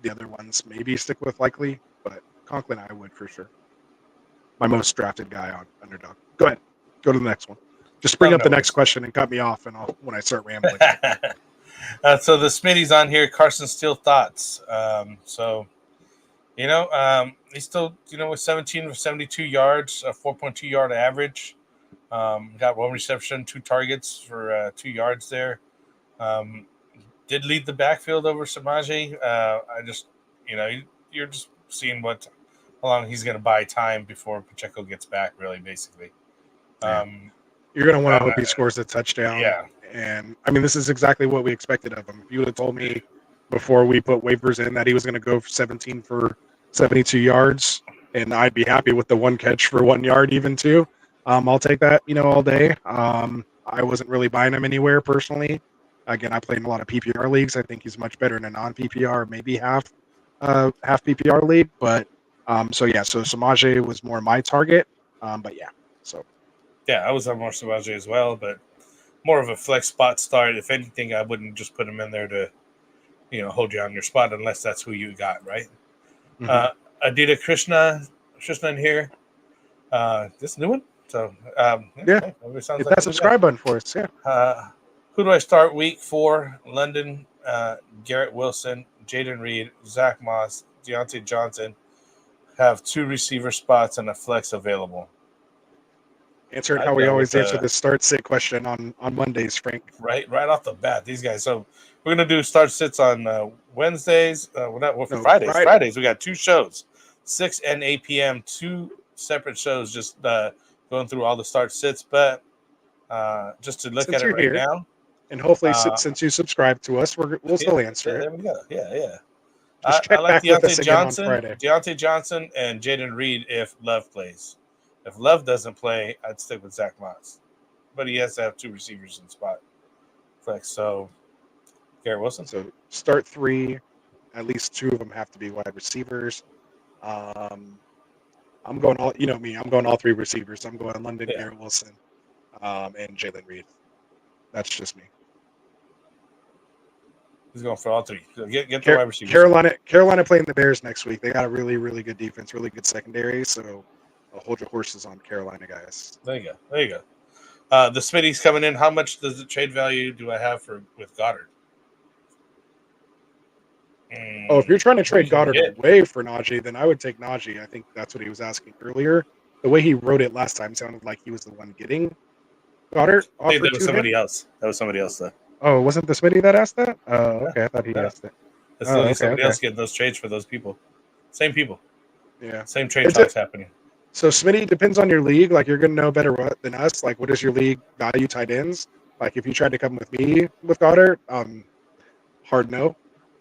The other ones maybe stick with likely, but Conklin I would for sure. my most drafted guy on Underdog. Go ahead. Go to the next one. Just bring up the next question and cut me off when I start rambling. So the Smitty's on here. Carson Steele thoughts. He's still, with 17 of 72 yards, a 4.2 yard average. Got 1 reception, 2 targets for 2 yards there. Did lead the backfield over Samaje. You're just seeing how long he's going to buy time before Pacheco gets back, really, basically. You're going to want to hope he scores a touchdown. Yeah. And, this is exactly what we expected of him. If you would have told me before we put waivers in that he was going to go for 17 for 72 yards, and I'd be happy with the 1 catch for 1 yard even too. I'll take that, all day. I wasn't really buying him anywhere personally. Again, I played in a lot of PPR leagues. I think he's much better in a non-PPR, maybe half PPR league. But so Samaje was more my target. Yeah, I was on more Samaje as well, but more of a flex spot start. If anything, I wouldn't just put him in there to, hold you on your spot unless that's who you got, right? Mm-hmm. Adita Krishna in here. This new one. So hit that subscribe button for us. Yeah. Who do I start week 4? London, Garrett Wilson, Jaden Reed, Zach Moss, Deontay Johnson have 2 receiver spots and a flex available. Answered how we always answer the start sit question on Mondays, Frank. Right off the bat, these guys. So we're gonna do start sits on Wednesdays. Fridays. Fridays we got 2 shows, 6 and 8 p.m. 2 separate shows, just going through all the start sits. But just to look at it right now, and hopefully since you subscribe to us, we'll still answer it. There we go. Yeah. Just check back with us again on Friday. Deontay Johnson and Jaden Reed if Love plays. If Love doesn't play, I'd stick with Zach Moss. But he has to have 2 receivers in spot flex. So, Garrett Wilson. So, start 3. At least 2 of them have to be wide receivers. I'm going all, I'm going all 3 receivers. I'm going London, Garrett Wilson, and Jalen Reed. That's just me. He's going for all 3. So get the wide receivers. Carolina playing the Bears next week. They got a really, really good defense, really good secondary. So, I'll hold your horses on Carolina, guys. There you go. The Smitty's coming in. How much does the trade value do I have with Goddard? If you're trying to trade Goddard away for Najee, then I would take Najee. I think that's what he was asking earlier. The way he wrote it last time sounded like he was the one getting Goddard. That was somebody else. Though. Oh, wasn't the Smitty that asked that? Okay, I thought he asked it. That's somebody else getting those trades for those people. Same people. Yeah. Same trade talks happening. So, Smitty, depends on your league. Like, you're going to know better than us. Like, what is your league value tight ends? Like, if you tried to come with me with Goddard, hard no.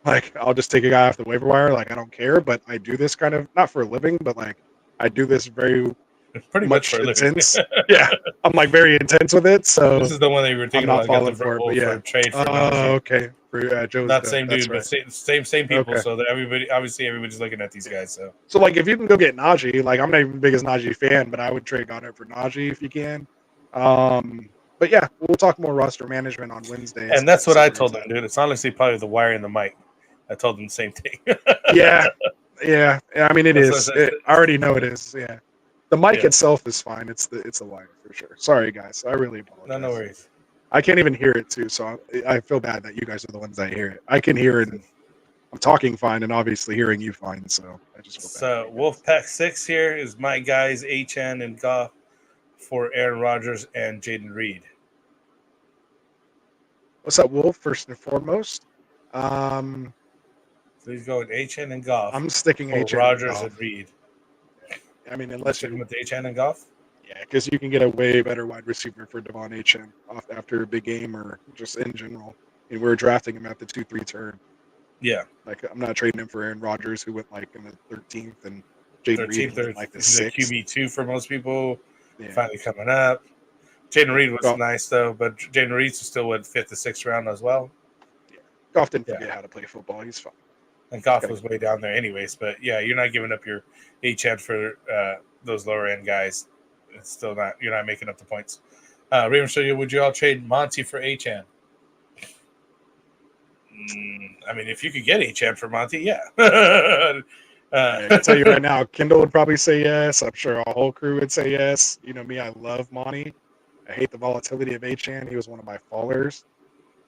Like, I'll just take a guy off the waiver wire. Like, I don't care. But I do this kind of, not for a living, but, like, I do this very pretty much for intense. Yeah. I'm, like, very intense with it. So this is the one that you were taking about for trade for. Oh, okay. For Joe's not same dude, right. but same people. Okay. So that everybody's looking at these guys. So like, if you can go get Najee, like I'm not even the biggest Najee fan, but I would trade Goddard for Najee if you can. But yeah, we'll talk more roster management on Wednesday. And that's what I told them, dude. It's honestly probably the wire and the mic. I told them the same thing. Yeah. I mean, it is. I already know it is. Yeah. The mic itself is fine. It's a wire for sure. Sorry, guys. I really apologize. No worries. I can't even hear it too, so I feel bad that you guys are the ones that hear it. I can hear it, and I'm talking fine, and obviously hearing you fine. So I just feel bad. So Wolfpack 6 here is my guys, HN and Goff for Aaron Rodgers and Jaden Reed. What's up, Wolf? First and foremost, so he's going HN and Goff. I'm sticking HN Rodgers and Reed. I mean, unless you're with HN and Goff. Yeah, because you can get a way better wide receiver for Devon Achane after a big game or just in general. And we're drafting him at the 2-3 turn. Yeah. Like, I'm not trading him for Aaron Rodgers, who went like in the 13th, and Jaden Reed went like the 6th. QB2 for most people. Yeah. Finally coming up. Jaden Reed was nice, though, but Jaden Reed's still went 5th to 6th round as well. Yeah. Goff didn't forget how to play football. He's fine. And Goff was way down there anyways. But, yeah, you're not giving up your HN for those lower-end guys. It's still not. You're not making up the points. Raven, so would you all trade Monty for HN? I mean, if you could get HN for Monty, yeah. I can tell you right now, Kendall would probably say yes. I'm sure our whole crew would say yes. You know me, I love Monty. I hate the volatility of Achan. He was one of my fallers.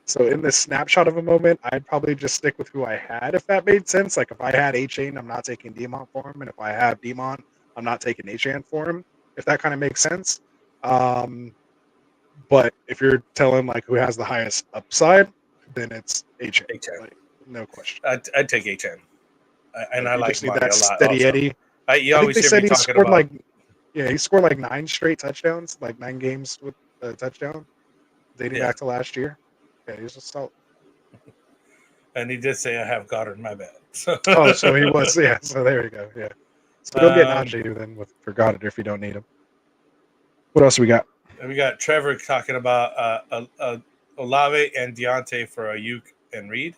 So in this snapshot of a moment, I'd probably just stick with who I had, if that made sense. Like if I had Achan, I'm not taking Demon for him, and if I have Demon, I'm not taking Achan for him. If that kind of makes sense. But if you're telling like who has the highest upside, then it's Achan. Achan. Like, no question. I'd take Achan. And Like, I you like just need Monty that a lot. steady Also. Eddie. You I think always they hear said me he talking scored about. he scored like 9 straight touchdowns, like 9 games with a touchdown, dating back to last year. Yeah, he's just solid. And he did say I have Goddard. My bad. Oh, so he was. Yeah. So there you go. Yeah. So go get Najee then for Goddard if you don't need him. What else we got? We got Trevor talking about Olave and Deontay for Ayuk and Reed.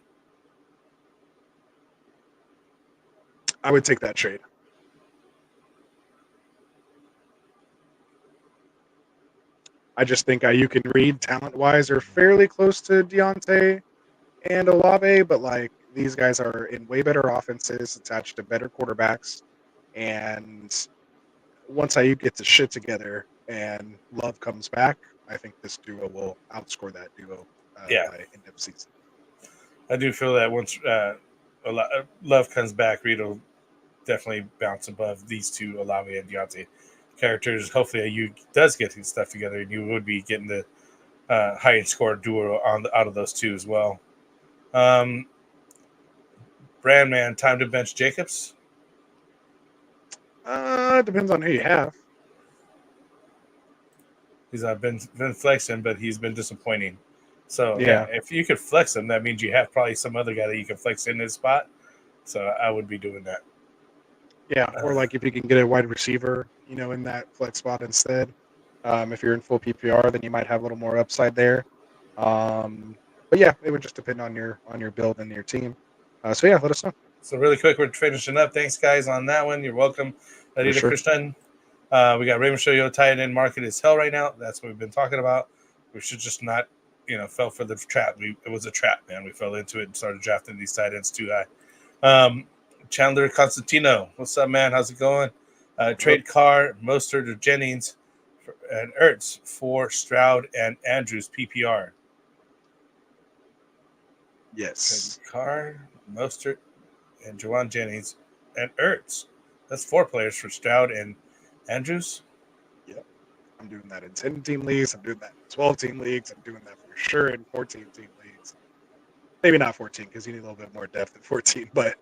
I would take that trade. I just think Ayuk and Reed, talent-wise, are fairly close to Deontay and Olave, but like these guys are in way better offenses, attached to better quarterbacks, and once Ayuk gets his shit together and Love comes back, I think this duo will outscore that duo by end of season. I do feel that once Love comes back, Reed will definitely bounce above these two, Olave and Deontay characters. Hopefully, Ayuk does get his stuff together, and you would be getting the highest score duo out of those two as well. Brandman, time to bench Jacobs? Depends on who you have. He's been flexing, but he's been disappointing. So, if you could flex him, that means you have probably some other guy that you can flex in his spot. So, I would be doing that. Yeah, or like if you can get a wide receiver, in that flex spot instead. If you're in full PPR, then you might have a little more upside there. But yeah, it would just depend on your build and your team. So yeah, let us know. So really quick, we're finishing up. Thanks, guys, on that one. You're welcome. Adida sure. Christian. We got Raymond Shoyo tight end market is hell right now. That's what we've been talking about. We should just not, fell for the trap. It was a trap, man. We fell into it and started drafting these tight ends too high. Chandler Constantino. What's up, man? How's it going? Trade Carr, Mostert, or Jennings, and Ertz for Stroud and Andrews PPR. Yes. Trade Carr, Mostert, and Juwan Jennings, and Ertz. That's 4 players for Stroud and Andrews. Yep. I'm doing that in 10-team leagues. I'm doing that in 12-team leagues. I'm doing that for sure in 14-team leagues. Maybe not 14 because you need a little bit more depth at 14, but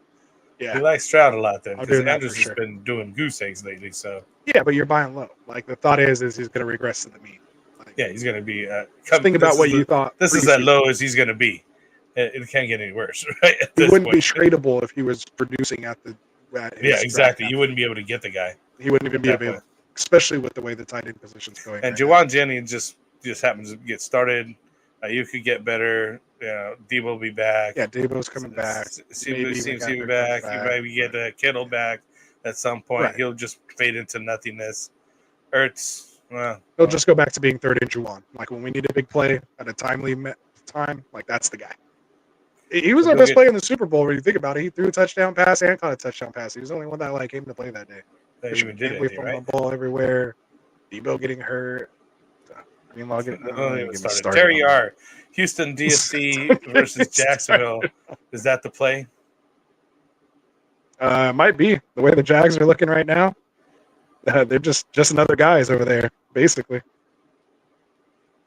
yeah. You like Stroud a lot then because Andrews has been doing goose eggs lately. So yeah, but you're buying low. Like the thought is he's going to regress to the mean. Like, yeah, he's going to be. Think about what you thought. This is as low as he's going to be. It can't get any worse, right? He wouldn't be tradable if he was producing at the. Exactly. You wouldn't be able to get the guy. He wouldn't even be available, especially with the way the tight end position's going. And Juwan Jennings just happens to get started. You could get better. Debo will be back. Yeah, Debo's coming back. Seems to be back. You maybe get Kittle back at some point. Right. He'll just fade into nothingness. Ertz, he'll just go back to being third and Juwan. Like when we need a big play at a timely time, like that's the guy. He was our best player in the Super Bowl. When you think about it, he threw a touchdown pass and caught a touchdown pass. He was the only one that came to play that day. That even did anything, right? The ball everywhere. Debo getting hurt. Terry R. Houston DSC versus Jacksonville. Is that the play? Might be. The way the Jags are looking right now, they're just another guys over there, basically.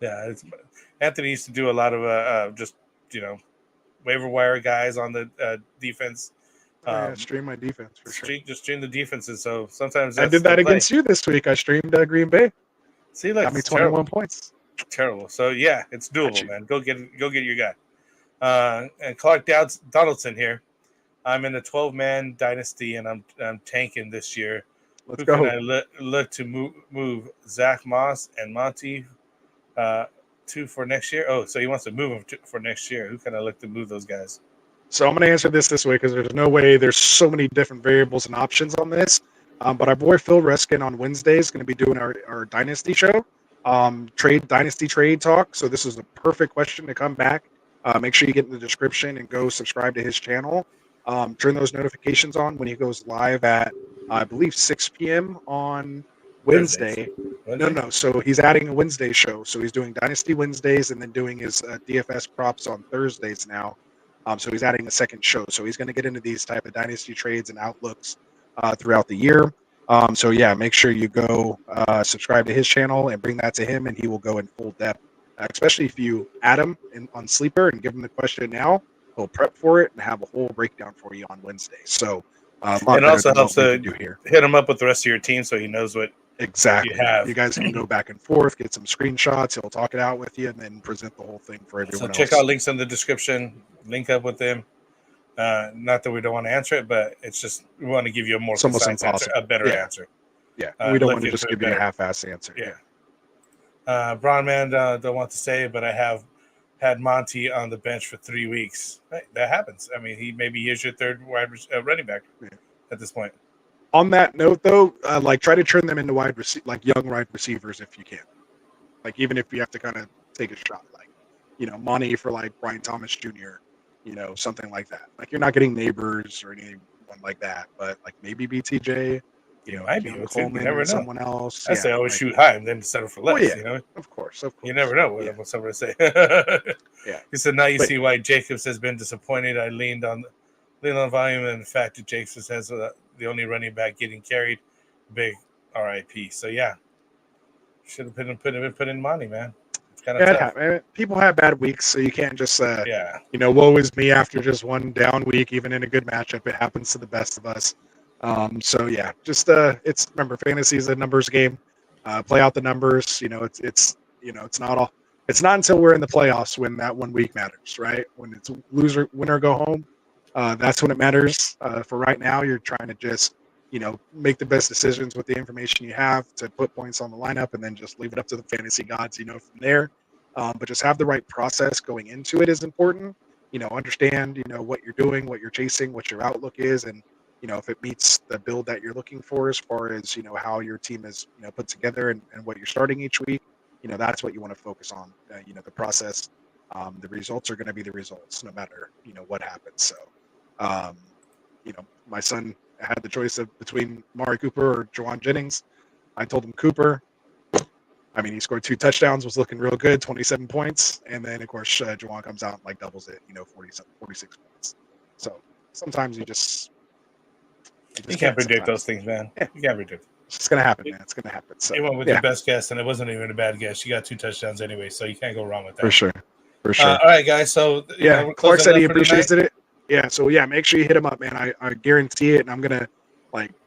Yeah, Anthony used to do a lot of just waiver wire guys on the defense. Stream my defense for sure. Just stream the defenses. So sometimes I did that against you this week. I streamed Green Bay. See, look, got me 21 points. Terrible. So yeah, it's doable, man. Go get your guy. And Clark Donaldson here. I'm in a 12-man dynasty, and I'm tanking this year. Let's go. Can I look to move Zach Moss and Monty to for next year? Oh, so he wants to move them for next year. Who can I look to move those guys? So I'm going to answer this way because there's no way. There's so many different variables and options on this. But our boy Phil Reskin on Wednesday is going to be doing our Dynasty show, Dynasty trade talk. So this is a perfect question to come back. Make sure you get in the description and go subscribe to his channel. turn those notifications on when he goes live at, I believe, 6 p.m. on Wednesday. No. So he's adding a Wednesday show. So he's doing Dynasty Wednesdays and then doing his DFS props on Thursdays now. So he's adding a second show. So he's going to get into these type of Dynasty trades and outlooks throughout the year. So yeah, make sure you go subscribe to his channel and bring that to him, and he will go in full depth. Especially if you add him on Sleeper and give him the question now, he'll prep for it and have a whole breakdown for you on Wednesday. So it also helps to to do here. hit him up with the rest of your team so he knows what Exactly. you have. You guys can go back and forth, get some screenshots. He'll talk it out with you, and then present the whole thing for everyone else. So check out links in the description. Link up with him. Not that we don't want to answer it, but it's just we want to give you a more concise answer, a better answer. Yeah, we don't want to just give you a half-ass answer. Yeah. Bronman don't want to say it, but I have had Monty on the bench for 3 weeks. Right, that happens. I mean, maybe he's your third running back at this point. On that note, though, try to turn them into young wide receivers if you can. Like, even if you have to kind of take a shot, money for Brian Thomas Jr., something like that. Like, you're not getting Neighbors or anyone like that, but maybe BTJ. Might be Coleman, you never know. Someone else. I say always shoot high and then settle for less. Of course. You never know what someone say. Yeah. He said, now you see why Jacobs has been disappointed. I leaned on volume and the fact that Jacobs has the only running back getting carried. Big RIP. So yeah, should have put in money, man. It's kind of tough. People have bad weeks, so you can't just woe is me after just one down week. Even in a good matchup, it happens to the best of us. So yeah, just remember, fantasy is a numbers game. Play out the numbers. It's not until we're in the playoffs when that 1 week matters, right? When it's winner go home, that's when it matters. For right now, you're trying to just make the best decisions with the information you have to put points on the lineup, and then just leave it up to the fantasy gods, from there. But just have the right process going into it is important. Understand what you're doing, what you're chasing, what your outlook is, and if it meets the build that you're looking for as far as, how your team is, put together and what you're starting each week, that's what you want to focus on. The process, the results are going to be the results no matter, what happens. So, my son had the choice between Amari Cooper or Juwan Jennings. I told him Cooper. I mean, he scored 2 touchdowns, was looking real good, 27 points. And then, of course, Juwan comes out and doubles it, 46 points. So sometimes you can't predict those things, man. Yeah. You can't predict. It's just gonna happen, man. It's gonna happen. So it went with your best guess, and it wasn't even a bad guess. You got 2 touchdowns anyway, so you can't go wrong with that. For sure. All right, guys. So Clark said he appreciated it. Yeah. So make sure you hit him up, man. I guarantee it, and I'm gonna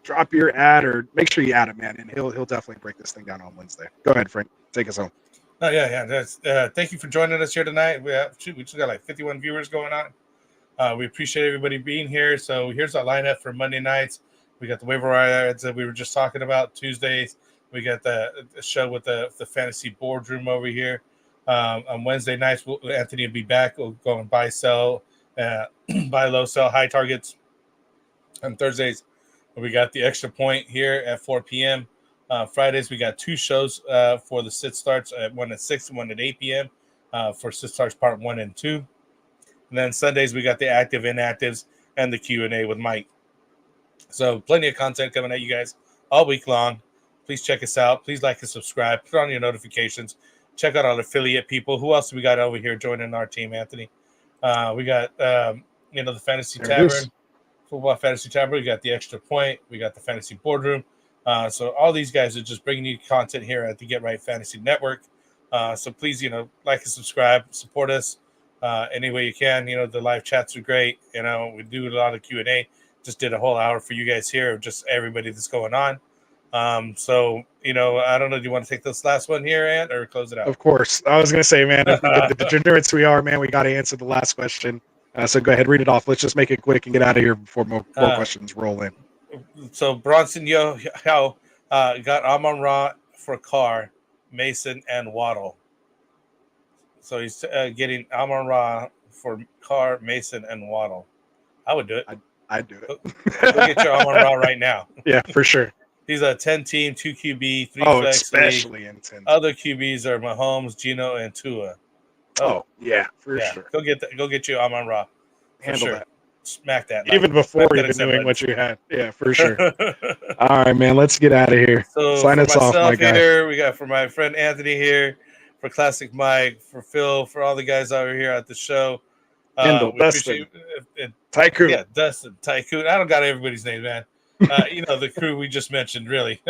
drop your ad or make sure you add him, man, and he'll definitely break this thing down on Wednesday. Go ahead, Frank. Take us home. Oh yeah. Thank you for joining us here tonight. We just got 51 viewers going on. We appreciate everybody being here. So here's our lineup for Monday nights. We got the Waiver Adds that we were just talking about. Tuesdays, we got the show with the fantasy boardroom over here. On Wednesday nights, Anthony will be back. We'll go and buy, sell, buy low, sell high targets. On Thursdays, we got the extra point here at 4 p.m. Fridays, we got 2 shows for the sit starts, one at 6 and one at 8 p.m. For sit starts part 1 and 2. And then Sundays, we got the active inactives and the Q&A with Mike. So plenty of content coming at you guys all week long. Please check us out. Please like and subscribe. Put on your notifications. Check out our affiliate people. Who else do we got over here joining our team, Anthony? We got, the Fantasy Tavern, Football Fantasy Tavern. We got the Extra Point. We got the Fantasy Boardroom. So all these guys are just bringing you content here at the Get Right Fantasy Network. So please, like and subscribe. Support us any way you can. The live chats are great. We do a lot of Q&A. Just did a whole hour for you guys here of just everybody that's going on. So, I don't know. Do you want to take this last one here, Ant, or close it out? Of course. I was going to say, man, the degenerates we are, man, we got to answer the last question. So go ahead, read it off. Let's just make it quick and get out of here before more questions roll in. So Bronson got Amon-Ra for Carr, Mason, and Waddle. So he's getting Amon-Ra for Carr, Mason, and Waddle. I would do it. I'd do it. Go get your Amon-Ra right now. Yeah, for sure. He's a 10-team, 2 QB, 3 flex especially league. in 10. Other QBs are Mahomes, Gino, and Tua. Yeah, for sure. Go get you Amon-Ra. Handle that. smack that. Even before even doing what you had. Yeah, for sure. All right, man. Let's get out of here. So Sign for us off, myself my guy. here, we got for my friend Anthony here, for Classic Mike, for Phil, for all the guys over here at the show. Kendall, We Dustin, appreciate Tycoon. Yeah, Dustin, Tycoon. I don't got everybody's name, man. The crew we just mentioned, really.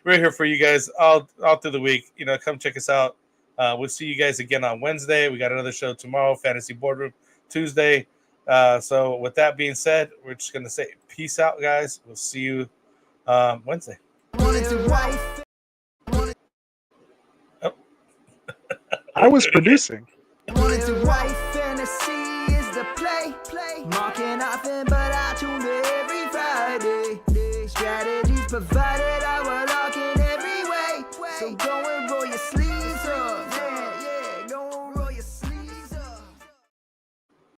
We're here for you guys all through the week. Come check us out. We'll see you guys again on Wednesday. We got another show tomorrow, Fantasy Boardroom Tuesday. So with that being said, we're just going to say peace out, guys. We'll see you Wednesday. I was producing. Wanted to wife fantasy is the play. Marking nothing, but I tune in every Friday. Strategies provided.